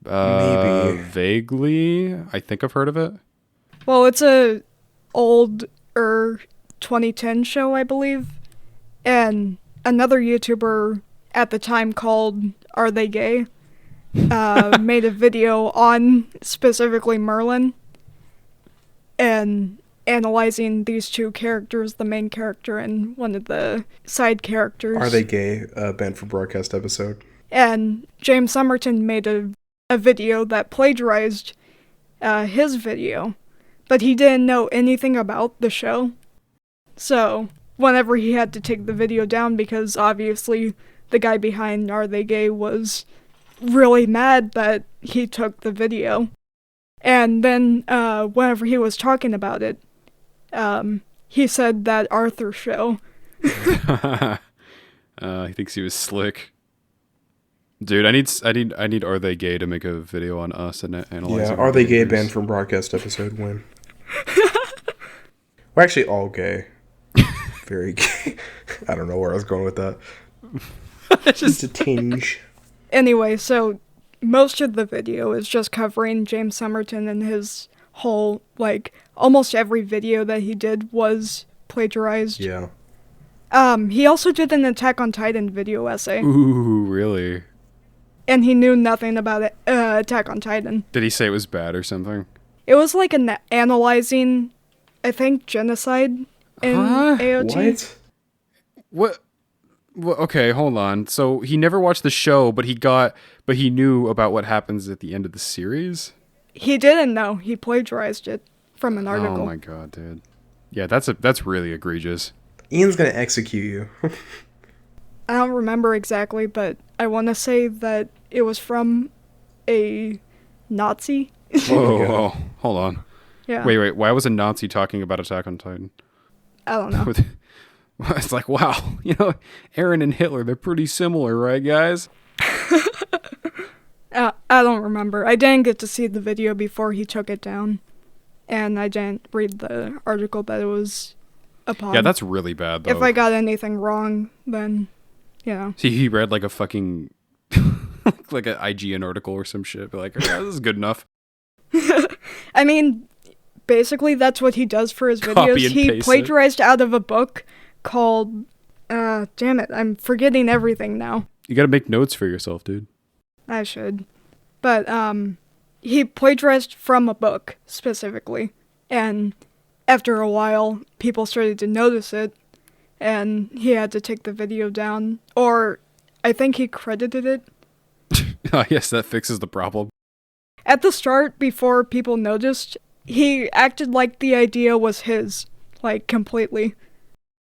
Maybe. Vaguely. I think I've heard of it. Well, it's a older 2010 show, I believe. And another YouTuber at the time called Are They Gay? Made a video on specifically Merlin and analyzing these two characters, the main character and one of the side characters. Are They Gay? Banned for broadcast episode. And James Somerton made a video that plagiarized his video, but he didn't know anything about the show. So whenever he had to take the video down, because obviously the guy behind Are They Gay was really mad that he took the video. And then whenever he was talking about it, he said that Arthur show. He thinks he was slick. Dude, I need Are They Gay to make a video on us and analyze. Yeah, Are They Gay? Banned from broadcast episode win. We're actually all gay. Very gay. I don't know where I was going with that. Just a tinge. Anyway, so most of the video is just covering James Somerton and his whole, like, almost every video that he did was plagiarized. Yeah. He also did an Attack on Titan video essay. Ooh, really? And he knew nothing about Attack on Titan. Did he say it was bad or something? It was like analyzing, I think, genocide in AOT. What? Okay, hold on. So he never watched the show, but he knew about what happens at the end of the series? He didn't know. He plagiarized it from an article. Oh my god, dude. Yeah, that's really egregious. Ian's gonna execute you. I don't remember exactly, but I want to say that it was from a Nazi. Whoa, hold on. Yeah. Wait. Why was a Nazi talking about Attack on Titan? I don't know. It's like, wow, Aaron and Hitler, they're pretty similar, right, guys? I don't remember. I didn't get to see the video before he took it down. And I didn't read the article that it was upon. Yeah, that's really bad, though. If I got anything wrong, then, See, he read like a fucking, like an IGN article or some shit. Be like, yeah, this is good enough. I mean, basically that's what he does for his Copy videos. and He paste plagiarized out of a book called, damn it, I'm forgetting everything now. You gotta make notes for yourself, dude. I should. But, he plagiarized from a book, specifically. And after a while, people started to notice it, and he had to take the video down. Or, I think he credited it. Oh, yes, that fixes the problem. At the start, before people noticed, he acted like the idea was his. Like, completely.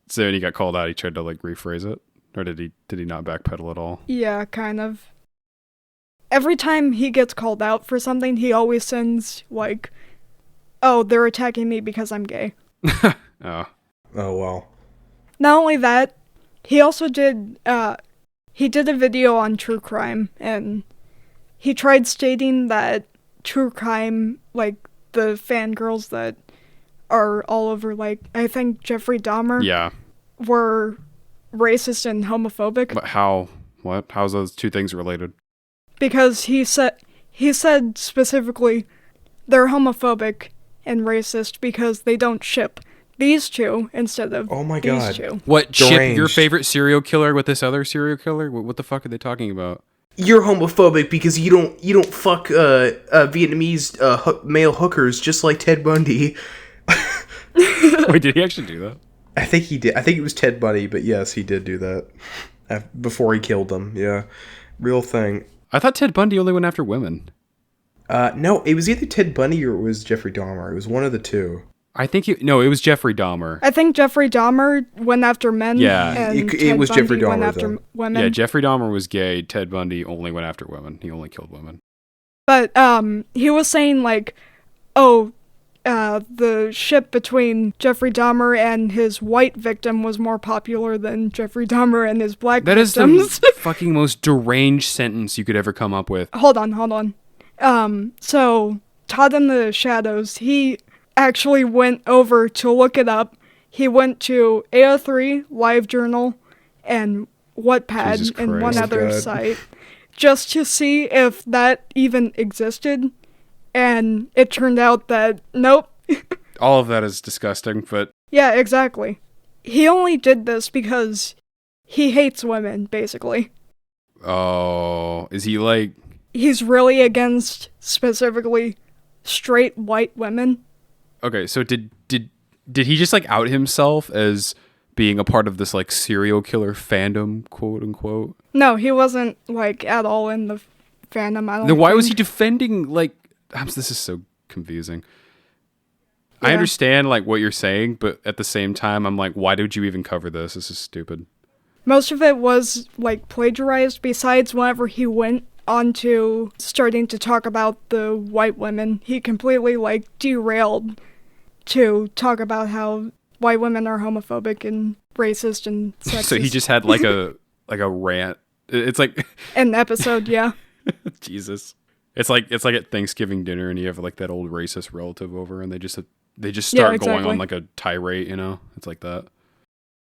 So when he got called out, he tried to like rephrase it? Or did he not backpedal at all? Yeah, kind of. Every time he gets called out for something, he always sends, like, oh, they're attacking me because I'm gay. Oh. Oh, well. Not only that, He also did he did a video on true crime, and he tried stating that true crime, like the fangirls that are all over, like, I think Jeffrey Dahmer, Yeah. were racist and homophobic. But how? What? How's those two things related? Because he said specifically they're homophobic and racist because they don't ship these two instead of Oh my these God. two. What? Ship your Deranged. favorite serial killer with this other serial killer? What the fuck are they talking about? You're homophobic because you don't fuck Vietnamese male hookers just like Ted Bundy. Wait, did he actually do that? I think he did. I think it was Ted Bundy, but yes, he did do that before he killed them. Yeah, real thing. I thought Ted Bundy only went after women. No, it was either Ted Bundy or it was Jeffrey Dahmer. It was one of the two. I think no, it was Jeffrey Dahmer. I think Jeffrey Dahmer went after men. Yeah. And It Ted was Bundy Jeffrey went Dahmer, after though. women. Yeah, Jeffrey Dahmer was gay. Ted Bundy only went after women. He only killed women. But he was saying like, oh, the ship between Jeffrey Dahmer and his white victim was more popular than Jeffrey Dahmer and his black That is victims. the fucking most deranged sentence you could ever come up with. Hold on. So Todd in the Shadows, he actually went over to look it up. He went to AO3, LiveJournal, and Wattpad, Jesus and one Christ. other God. site, just to see if that even existed. And it turned out that nope. All of that is disgusting, but Yeah, exactly. He only did this because he hates women, basically. oh, is he like? He's really against specifically straight white women. Okay, so did he just like out himself as being a part of this like serial killer fandom, quote unquote? No, he wasn't like at all in the fandom. I don't. Then why was he think. defending like? This is so confusing. I Yeah. understand like what you're saying, but at the same time, I'm like, why did you even cover this? This is stupid. Most of it was like plagiarized. Besides, whenever he went on to starting to talk about the white women, he completely like derailed to talk about how white women are homophobic and racist and sexist. So he just had like a rant. It's like an episode, yeah. Jesus. It's like at Thanksgiving dinner and you have like that old racist relative over and they just start going exactly. on like a tirade, you know? It's like that.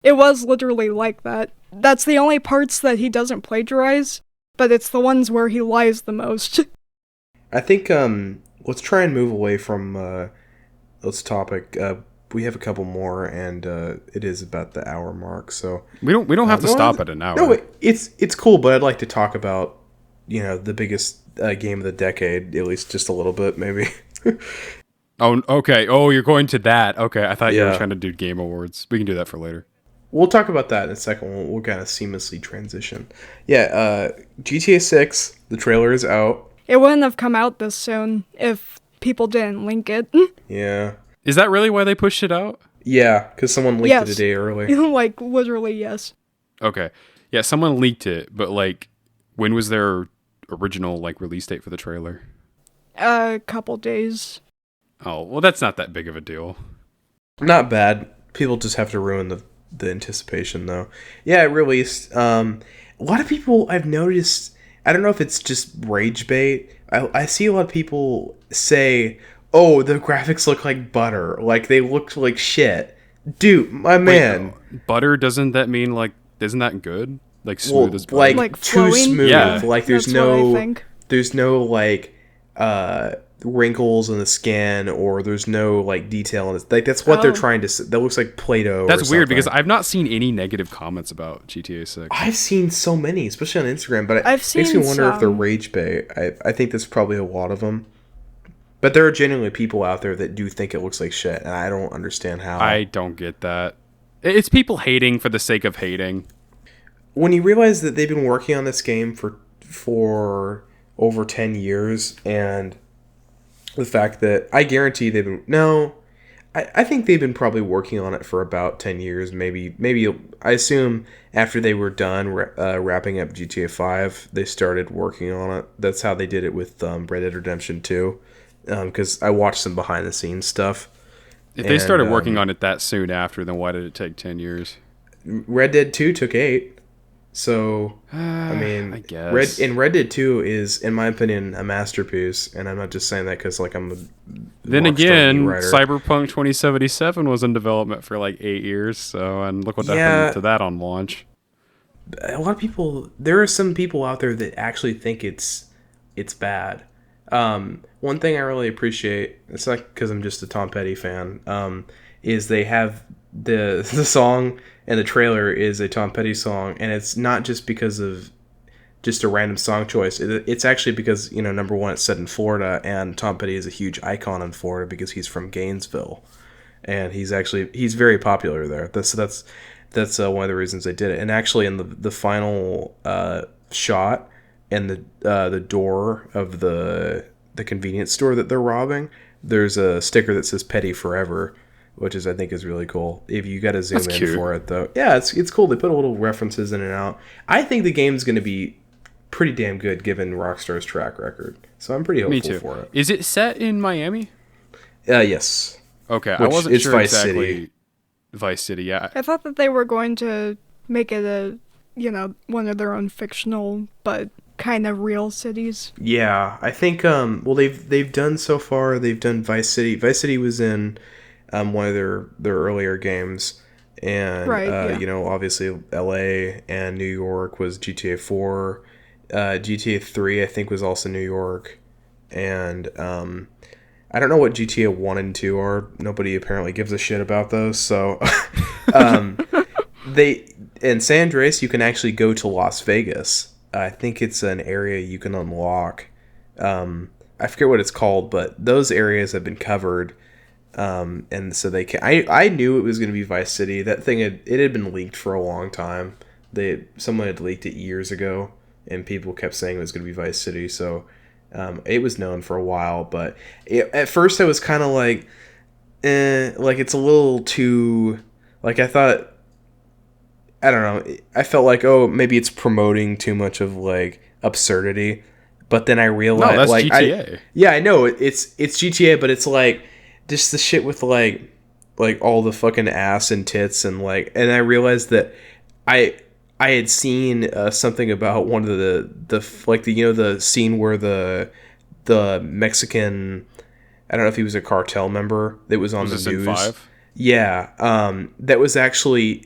It was literally like that. That's the only parts that he doesn't plagiarize, but it's the ones where he lies the most. I think let's try and move away from this topic. We have a couple more, and it is about the hour mark. So We don't have to no, stop at an hour. no, it's cool, but I'd like to talk about the biggest game of the decade, at least just a little bit, maybe. Oh, okay. Oh, you're going to that. Okay, I thought you were Yeah. trying to do Game Awards. We can do that for later. We'll talk about that in a second. We'll kind of seamlessly transition. Yeah, GTA 6, the trailer is out. It wouldn't have come out this soon if people didn't link it. Yeah. Is that really why they pushed it out? Yeah, because someone leaked Yes. it a day early. Like, literally, yes. Okay. Yeah, someone leaked it, but like when was their original like release date for the trailer? A couple days. Oh, well that's not that big of a deal. Not bad. People just have to ruin the anticipation, though. Yeah, it released. A lot of people I've noticed, I don't know if it's just rage bait. I see a lot of people say, oh, the graphics look like butter. Like, they look like shit. Dude, my man. Wait, butter, doesn't that mean like isn't that good? Like Well, smooth as butter? Like too flowing? smooth. Yeah. Like, there's That's what I no... think. There's no, like, wrinkles in the skin, or there's no, like, detail in it. Like, that's what they're Oh. trying to... That looks like Play-Doh. That's or weird because something. I've not seen any negative comments about GTA 6. I've seen so many, especially on Instagram, but I've it makes seen me wonder if they're some. rage bait. I think there's probably a lot of them. But there are genuinely people out there that do think it looks like shit, and I don't understand how. I don't get that. It's people hating for the sake of hating. When you realize that they've been working on this game for over 10 years, and the fact that I guarantee they've been... No, I think they've been probably working on it for about 10 years, maybe I assume after they were done wrapping up GTA 5, they started working on it. That's how they did it with Red Dead Redemption 2, because I watched some behind-the-scenes stuff. If they started And, working on it that soon after, then why did it take 10 years? Red Dead 2 took 8. So, I I mean, guess. Red Dead 2 is, in my opinion, a masterpiece, and I'm not just saying that because like I'm a Then Rockstar meat again, writer. Cyberpunk 2077 was in development for like 8 years. So, and look what happened Yeah, to that on launch. a lot of people. There are some people out there that actually think it's bad. One thing I really appreciate, it's not because I'm just a Tom Petty fan, is they have the song and the trailer is a Tom Petty song, and it's not just because of just a random song choice. It's actually because, number one, it's set in Florida, and Tom Petty is a huge icon in Florida because he's from Gainesville, and he's very popular there. That's one of the reasons they did it. And actually, in the final shot and the door of the convenience store that they're robbing, there's a sticker that says Petty Forever, which I think is really cool. If you got to zoom That's in cute. for it though, yeah, it's cool. They put a little references in and out. I think the game's going to be pretty damn good given Rockstar's track record. So I'm pretty Me hopeful too. for it. Is it set in Miami? Yes, Okay, I which wasn't is sure Vice exactly. City. Vice City, yeah. I thought that they were going to make it one of their own fictional but kind of real cities. Yeah, I think well they've done so far. They've done Vice City. Vice City was in one of their earlier games, and Right, yeah. obviously L.A. and New York was GTA 4. GTA 3 I think was also New York, and I don't know what GTA 1 and 2 are. Nobody apparently gives a shit about those. So um, they in San Andreas you can actually go to Las Vegas. I think it's an area you can unlock. I forget what it's called, but those areas have been covered. And so they can. I knew it was going to be Vice City. That thing had been leaked for a long time. Someone had leaked it years ago, and people kept saying it was going to be Vice City. So it was known for a while. But at first I was kind of like it's a little too. Like I thought. I don't know. I felt like, oh, maybe it's promoting too much of like absurdity. But then I No, realized, that's like, GTA. yeah, I know it's GTA, but it's like just the shit with like all the fucking ass and tits and I realized that I I had seen something about one of the scene where the Mexican, I don't know if he was a cartel member that was on Was the this in news. 5? Yeah, that was actually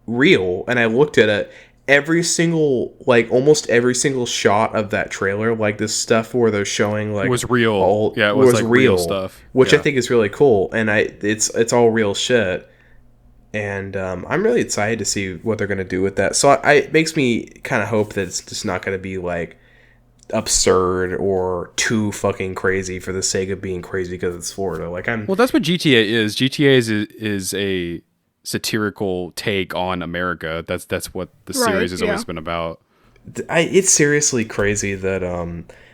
real, and I looked at it. Every single, like almost every single shot of that trailer, like this stuff where they're showing like Was real. all Yeah, it was was like real real, stuff. which I Yeah. think is really cool, and it's all real shit, and I'm really excited to see what they're gonna do with that. So it makes me kind of hope that it's just not gonna be like absurd or too fucking crazy for the sake of being crazy because it's Florida. Like Well, that's what GTA is. GTA is a satirical take on America. That's what the Right, series has yeah. always been about. it's seriously crazy that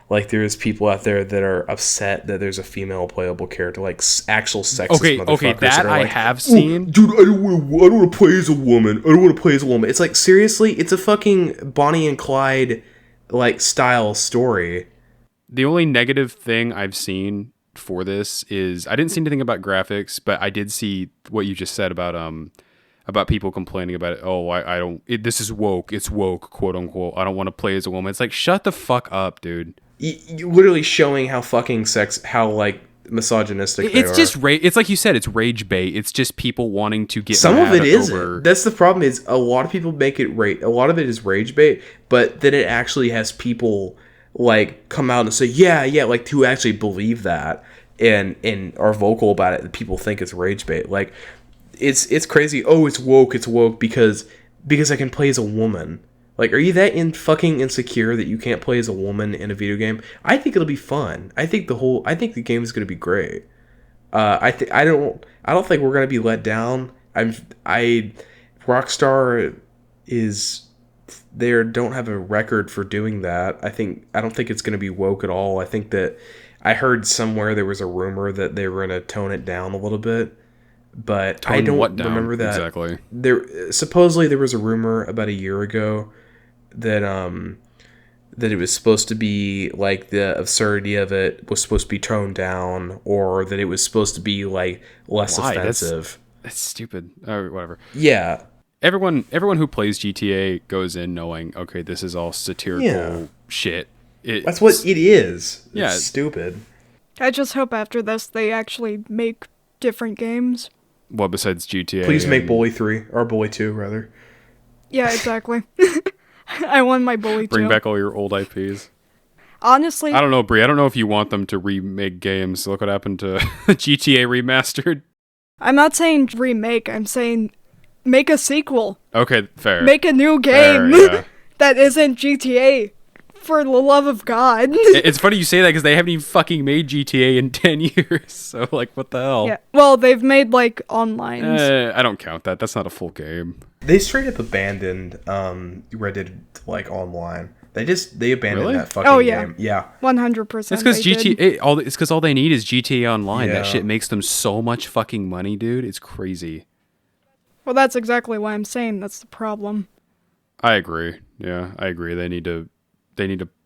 like there's people out there that are upset that there's a female playable character, like actual sexist Okay, motherfuckers that are I like, have "Oh, seen. dude, I don't want to play as a woman. I don't want to play as a woman." It's like seriously, it's a fucking Bonnie and Clyde like style story. The only negative thing I've seen for this is I didn't see anything about graphics, but I did see what you just said about people complaining about it. Oh, I don't. This is woke. It's woke, quote unquote. I don't want to play as a woman. It's like shut the fuck up, dude. You literally showing how fucking how like misogynistic they It's are. just It's like you said. It's rage bait. It's just people wanting to get Some of mad it isn't. over. That's the problem. Is a lot of people make it rate. A lot of it is rage bait, but then it actually has people like come out and say, yeah, yeah, like to actually believe that and are vocal about it. People think it's rage bait. Like it's crazy. Oh, it's woke because I can play as a woman. Like, are you that fucking insecure that you can't play as a woman in a video game? I think it'll be fun. I think the game is gonna be great. I don't think we're gonna be let down. Rockstar is they don't have a record for doing that. I don't think it's gonna be woke at all. I think that I heard somewhere there was a rumor that they were gonna tone it down a little bit, but I Tone what don't down remember that. exactly? There was a rumor about a year ago that that it was supposed to be like the absurdity of it was supposed to be toned down, or that it was supposed to be like less Why? offensive. That's stupid. Or whatever. Yeah, everyone who plays GTA goes in knowing, okay, this is all satirical shit. That's what it is. Yeah. It's stupid. I just hope after this they actually make different games. Well, besides GTA. Please make Bully 3, or Bully 2, rather. Yeah, exactly. I want my Bully Bring too. back all your old IPs. Honestly, I don't know, Brie. I don't know if you want them to remake games. Look what happened to GTA Remastered. I'm not saying remake, I'm saying make a sequel. Okay, fair. Make a new game Fair, yeah. that isn't GTA. For the love of God. It's funny you say that because they haven't even fucking made GTA in 10 years. So, like, what the hell? Yeah. Well, they've made, like, online. I don't count that. That's not a full game. They straight up abandoned Red Dead, like, online. They abandoned Really? that fucking game. Yeah. 100%. It's because GTA. It's because all they need is GTA Online. Yeah. That shit makes them so much fucking money, dude. It's crazy. Well, that's exactly why I'm saying that's the problem. I agree. Yeah, I agree. They need to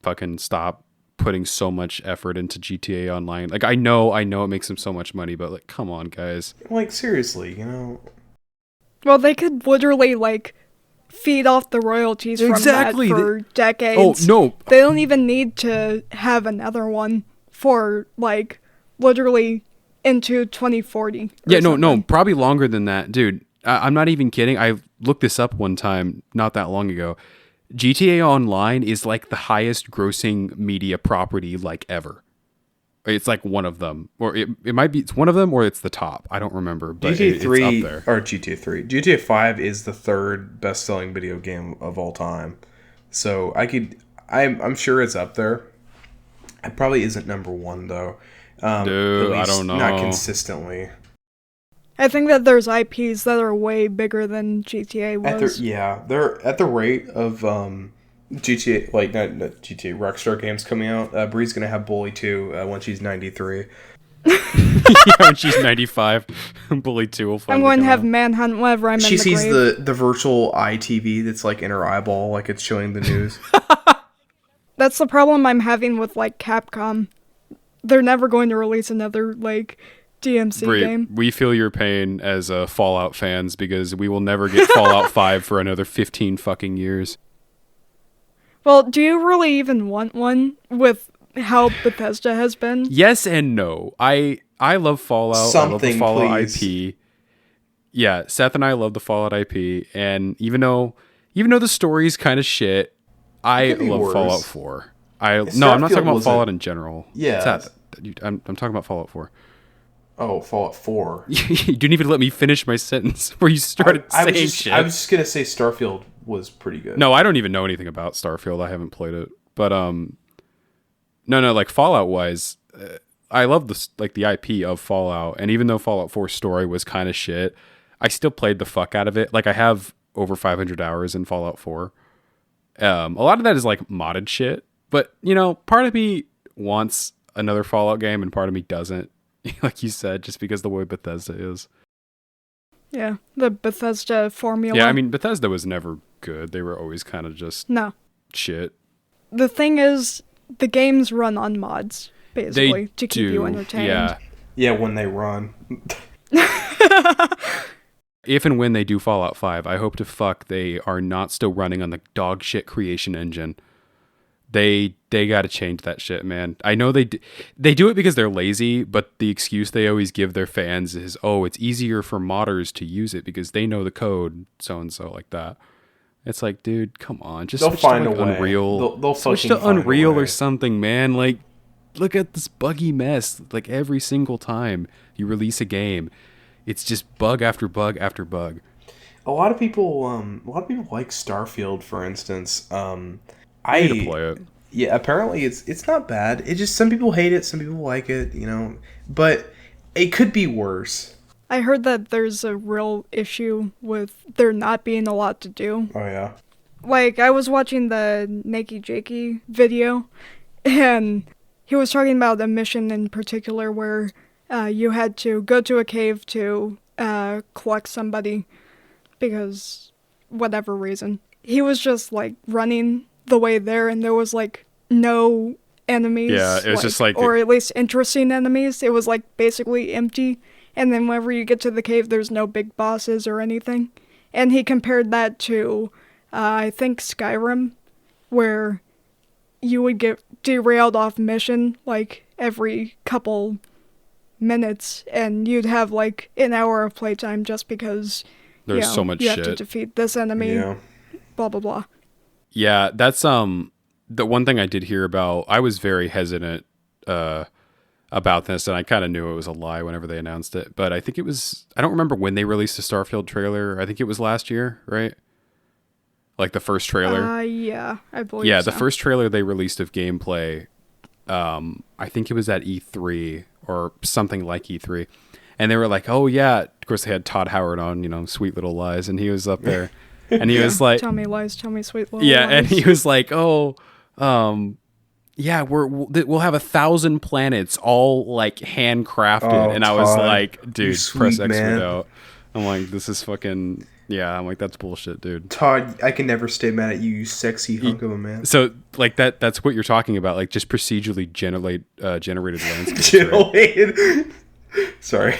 fucking stop putting so much effort into GTA Online. Like, I know it makes them so much money, but like, come on, guys. Like, seriously, you know? Well, they could literally, like, feed off the royalties from Exactly. that for decades. Oh, no. They don't even need to have another one for, like, literally into 2040. Yeah, no, something. probably longer than that, dude. I'm not even kidding. I looked this up one time not that long ago. GTA Online is like the highest grossing media property like ever. It's like one of them, or it might be it's one of them, or it's the top. I don't remember, but GTA 3 it's up there. or GTA 3. GTA 5 is the third best-selling video game of all time. So I'm sure it's up there. It probably isn't number 1 though. Dude, at least I don't know. Not consistently. I think that there's IPs that are way bigger than GTA was. They're at the rate of GTA, like not GTA Rockstar games coming out. Bree's gonna have Bully 2 when she's 93. Yeah, when she's 95, Bully 2 will finally I'm going to come have out. Manhunt whenever I'm She in the sees grave. the virtual ITV that's like in her eyeball, like it's showing the news. That's the problem I'm having with, like, Capcom. They're never going to release another, like, DMC Bree, game. we feel your pain as Fallout fans because we will never get Fallout 5 for another 15 fucking years. Well, do you really even want one with how Bethesda has been? Yes and no. I love Fallout. I love the Something, Fallout please. IP. Yeah, Seth and I love the Fallout IP, and even though the story's kind of shit, I could be love worse. Fallout 4. I'm not Starfield talking about wasn't- Fallout in general. Yeah. Seth, I'm talking about Fallout 4. Oh, Fallout 4. You didn't even let me finish my sentence where you started saying shit. I was just gonna say Starfield was pretty good. No, I don't even know anything about Starfield. I haven't played it, but no, like Fallout wise, I love the IP of Fallout, and even though Fallout 4 story was kind of shit, I still played the fuck out of it. Like I have over 500 hours in Fallout 4. A lot of that is like modded shit, but part of me wants another Fallout game, and part of me doesn't. Like you said, just because the way Bethesda is. Yeah, the Bethesda formula. Yeah, I mean, Bethesda was never good. They were always kind of just No. shit. The thing is, the games run on mods, basically, They to keep you entertained. Yeah. Yeah, when they run. If and when they do Fallout 5, I hope to fuck they are not still running on the dog shit creation engine. They got to change that shit, man. I know they do it because they're lazy, but the excuse they always give their fans is, "Oh, it's easier for modders to use it because they know the code, so and so like that." It's like, dude, come on, just They'll switch find to like a way. Unreal. They'll switch fucking to find a Unreal way. or something, man. Like, look at this buggy mess. Like every single time you release a game, it's just bug after bug after bug. A lot of people like Starfield, for instance. I need to play it. Yeah, apparently it's not bad. It just some people hate it, some people like it, but it could be worse. I heard that there's a real issue with there not being a lot to do. Oh yeah. Like, I was watching the Nakey Jakey video, and he was talking about a mission in particular where you had to go to a cave to collect somebody because whatever reason. He was just, like, running the way there, and there was, like, no enemies. Yeah, it was just like... Or at least interesting enemies. It was, like, basically empty. And then whenever you get to the cave, there's no big bosses or anything. And he compared that to, I think, Skyrim, where you would get derailed off mission like every couple minutes, and you'd have like an hour of playtime just because There's so much you shit. have to defeat this enemy, Yeah. blah blah blah. Yeah, that's the one thing I did hear about. I was very hesitant about this, and I kind of knew it was a lie whenever they announced it. But I think it was, I don't remember when they released the Starfield trailer. I think it was last year, right? Like the first trailer. Yeah, I believe. Yeah, so. the first trailer they released of gameplay. I think it was at E3 or something like E3, and they were like, "Oh yeah." Of course, they had Todd Howard on, Sweet Little Lies, and he was up there, and he was like, "Tell me lies, tell me sweet little yeah, lies." and he was like, "Oh, yeah, we'll have 1,000 planets all like handcrafted," Oh, and I was Todd, like, you "Dude, sweet press X man. out." I'm like, "This is fucking yeah." I'm like, "That's bullshit, dude." Todd, I can never stay mad at you, you sexy hunk of a man. So like that's what you're talking about, like just procedurally generated landscapes. Right? Generated. Sorry.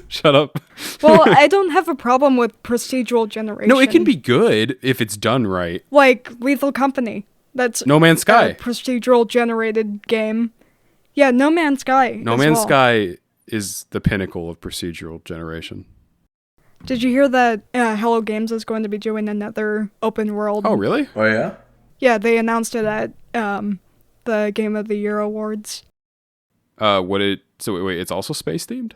Shut up. Well, I don't have a problem with procedural generation. No, it can be good if it's done right. like Lethal Company. That's No Man's Sky. a procedural generated game. Yeah, No Man's Sky. No as Man's well. Sky is the pinnacle of procedural generation. Did you hear that Hello Games is going to be doing another open world? Oh, really? Oh, yeah? Yeah, they announced it at the Game of the Year awards. So wait, it's also space themed?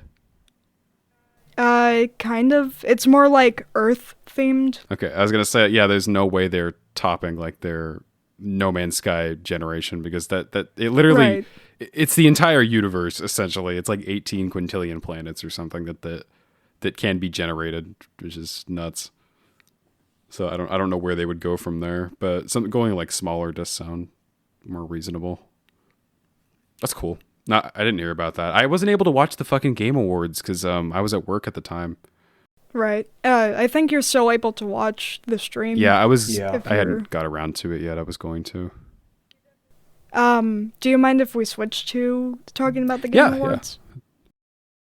Kind of. It's more like Earth themed. Okay, I was gonna say, yeah, there's no way they're topping like their No Man's Sky generation, because that it literally Right. it's the entire universe essentially. It's like 18 quintillion planets or something that can be generated, which is nuts. So I don't know where they would go from there, but something going like smaller does sound more reasonable. That's cool. No, I didn't hear about that. I wasn't able to watch the fucking Game Awards because I was at work at the time. Right. I think you're still able to watch the stream. Yeah, I was. Yeah. If I hadn't got around to it yet. I was going to. Do you mind if we switch to talking about the Game Yeah, yeah. Awards?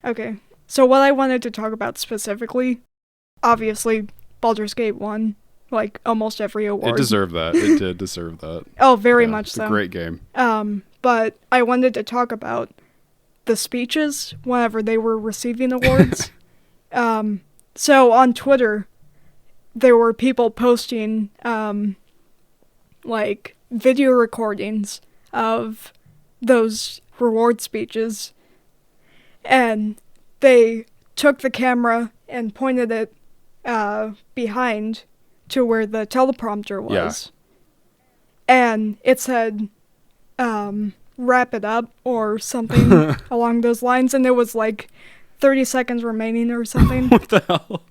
Okay. So what I wanted to talk about specifically, obviously, Baldur's Gate won, like, almost every award. It deserved that. It did deserve that. Oh, very Yeah, much it's so. a great game. But I wanted to talk about the speeches whenever they were receiving awards. So on Twitter, there were people posting, like, video recordings of those reward speeches, and they took the camera and pointed it behind to where the teleprompter was. And it said, wrap it up or something along those lines, and there was like 30 seconds remaining or something. What the hell?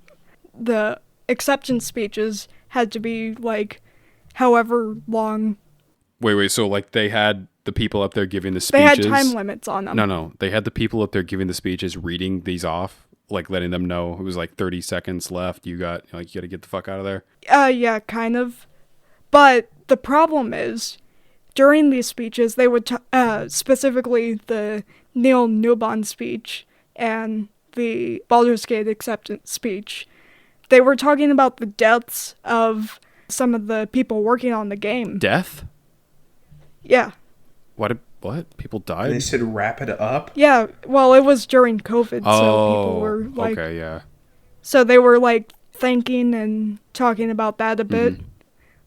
The acceptance speeches had to be like however long. Wait. So like they had the people up there giving the They speeches. had time limits on them. No. They had the people up there giving the speeches, reading these off, like letting them know it was like 30 seconds left. You got to get the fuck out of there. Yeah, kind of. But the problem is, during these speeches, they would specifically the Neil Newbon speech and the Baldur's Gate acceptance speech. They were talking about the deaths of some of the people working on the game. Death? Yeah. What? People died? And they said wrap it up? Yeah, well, it was during COVID, so people Oh, were like... okay, yeah. So they were like thinking and talking about that a bit. Mm-hmm.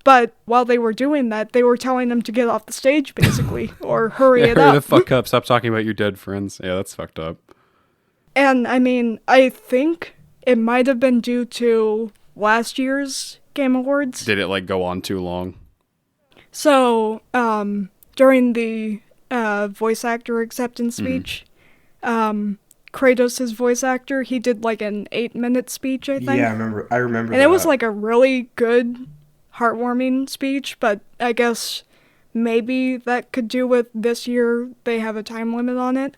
But while they were doing that, they were telling them to get off the stage, basically, or hurry it Hurry up. the fuck up. Stop talking about your dead friends. Yeah, that's fucked up. And I mean, I think it might have been due to last year's Game Awards. Did it like go on too long? So, during the voice actor acceptance speech, Kratos' voice actor, he did like an 8-minute speech, I think. Yeah, I remember And that. it was like a really good, heartwarming speech, but I guess maybe that could do with this year they have a time limit on it.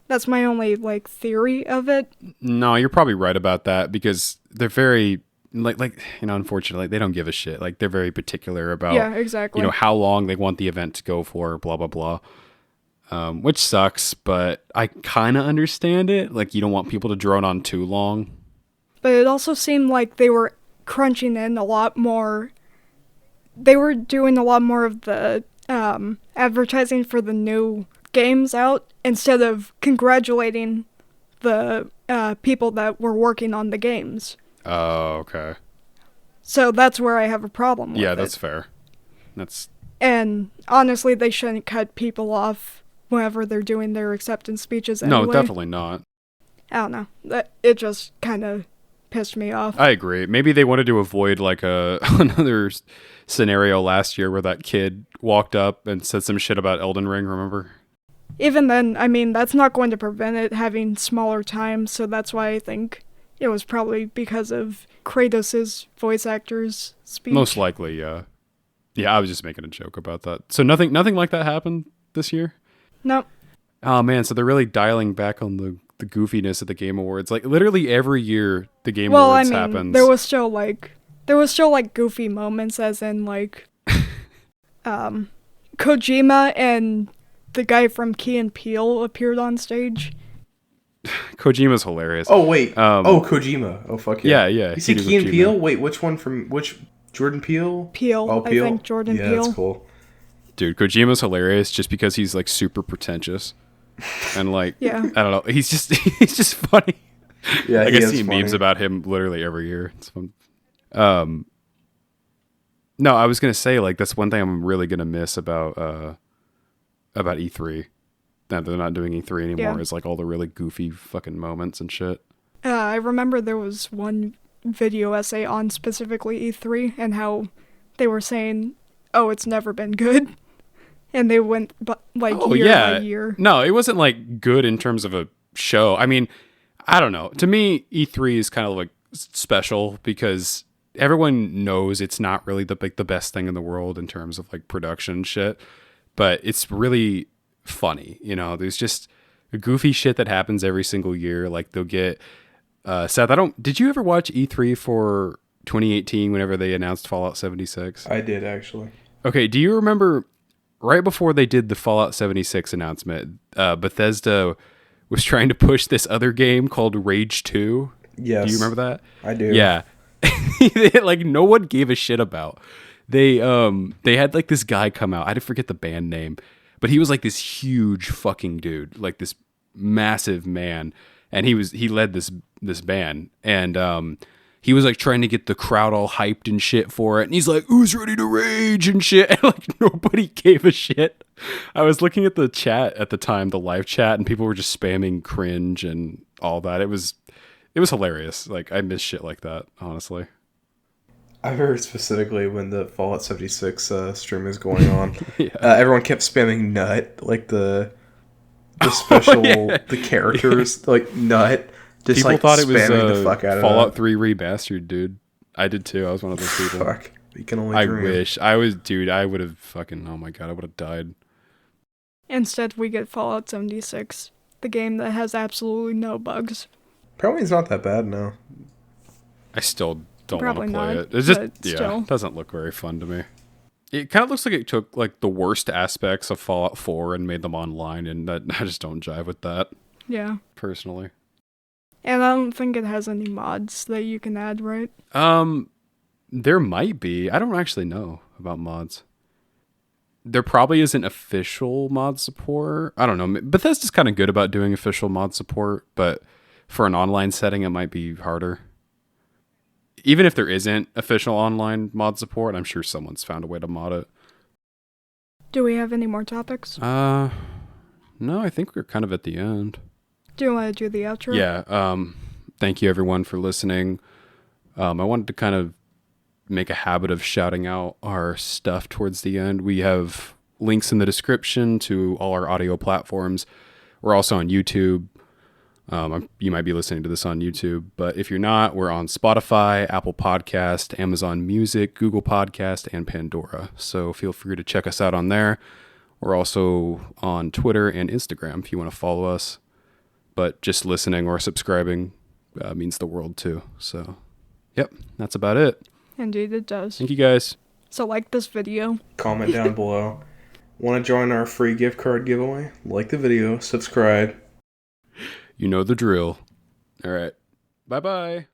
That's my only, like, theory of it. No, you're probably right about that, because they're very unfortunately, they don't give a shit. Like, they're very particular about Yeah, exactly. how long they want the event to go for, blah blah blah. Which sucks, but I kind of understand it. Like, you don't want people to drone on too long. but it also seemed like they were crunching in a lot more. They were doing a lot more of the advertising for the new games out instead of congratulating the people that were working on the games. Oh, okay. So that's where I have a problem with it. Yeah, that's fair. And honestly, they shouldn't cut people off whenever they're doing their acceptance speeches anyway. No, definitely not. I don't know. It just kind of pissed me off. I agree. Maybe they wanted to avoid like another scenario last year where that kid walked up and said some shit about Elden Ring, remember? Even then, I mean, that's not going to prevent it having smaller time, so that's why I think it was probably because of Kratos' voice actor's speech. Most likely, yeah. Yeah, I was just making a joke about that. So nothing like that happened this year? Nope. Oh man, so they're really dialing back on the goofiness of the Game Awards. Like literally every year the Game Awards happens. There was still like goofy moments, as in like Kojima and the guy from Key and Peele appeared on stage. Kojima's hilarious. Oh wait. Kojima. Oh fuck yeah. Yeah. You see Key and Peele? Wait, which Jordan Peele? Peele. Oh, Peele. I think Jordan Peele. Yeah, that's cool. Dude, Kojima's hilarious just because he's like super pretentious. And like, yeah. I don't know. He's just funny. Yeah, I see memes about him literally every year. It's fun. No, I was gonna say like that's one thing I'm really gonna miss about E3. Now they're not doing E3 anymore. Is like all the really goofy fucking moments and shit. I remember there was one video essay on specifically E3 and how they were saying, "Oh, it's never been good." And they went like year by year. No, it wasn't like good in terms of a show. I mean, I don't know. To me, E3 is kind of like special because everyone knows it's not really the best thing in the world in terms of like production shit, but it's really funny. You know, there's just goofy shit that happens every single year. Like they'll get Seth. Did you ever watch E3 for 2018 whenever they announced Fallout 76? I did actually. Okay, do you remember? Right before they did the Fallout 76 announcement, Bethesda was trying to push this other game called Rage 2. Yes. Do you remember that? I do. Yeah. Like no one gave a shit about. They had like this guy come out. I didn't forget the band name, but he was like this huge fucking dude, like this massive man, and he led this band, and he was like trying to get the crowd all hyped and shit for it. And he's like, who's ready to rage and shit? And like nobody gave a shit. I was looking at the chat at the time, the live chat, and people were just spamming cringe and all that. It was hilarious. Like I miss shit like that, honestly. I remember specifically when the Fallout 76 stream was going on. Everyone kept spamming nut, like the special, the characters, like nut. Just people like thought it was the fuck out of Fallout that. 3 remastered, dude. I did too. I was one of those people. Fuck. You can only I dream. wish. I was, dude, I would have fucking, oh my god, I would have died. Instead, we get Fallout 76, the game that has absolutely no bugs. Probably it's not that bad, no. I still don't want Probably to play not, it. It's just, but still. it doesn't look very fun to me. It kind of looks like it took like the worst aspects of Fallout 4 and made them online, and that I just don't jive with that. Yeah. Personally. And I don't think it has any mods that you can add, right? There might be. I don't actually know about mods. There probably isn't official mod support. I don't know. Bethesda's kind of good about doing official mod support, but for an online setting, it might be harder. Even if there isn't official online mod support, I'm sure someone's found a way to mod it. Do we have any more topics? No, I think we're kind of at the end. Do you want to do the outro? Yeah. Thank you everyone for listening. I wanted to kind of make a habit of shouting out our stuff towards the end. We have links in the description to all our audio platforms. We're also on YouTube. You might be listening to this on YouTube, but if you're not, we're on Spotify, Apple Podcast, Amazon Music, Google Podcast, and Pandora. So feel free to check us out on there. We're also on Twitter and Instagram if you want to follow us. But just listening or subscribing means the world too. So, yep, that's about it. Indeed, it does. Thank you guys. So like this video. Comment down below. Want to join our free gift card giveaway? Like the video, subscribe. You know the drill. All right. Bye-bye.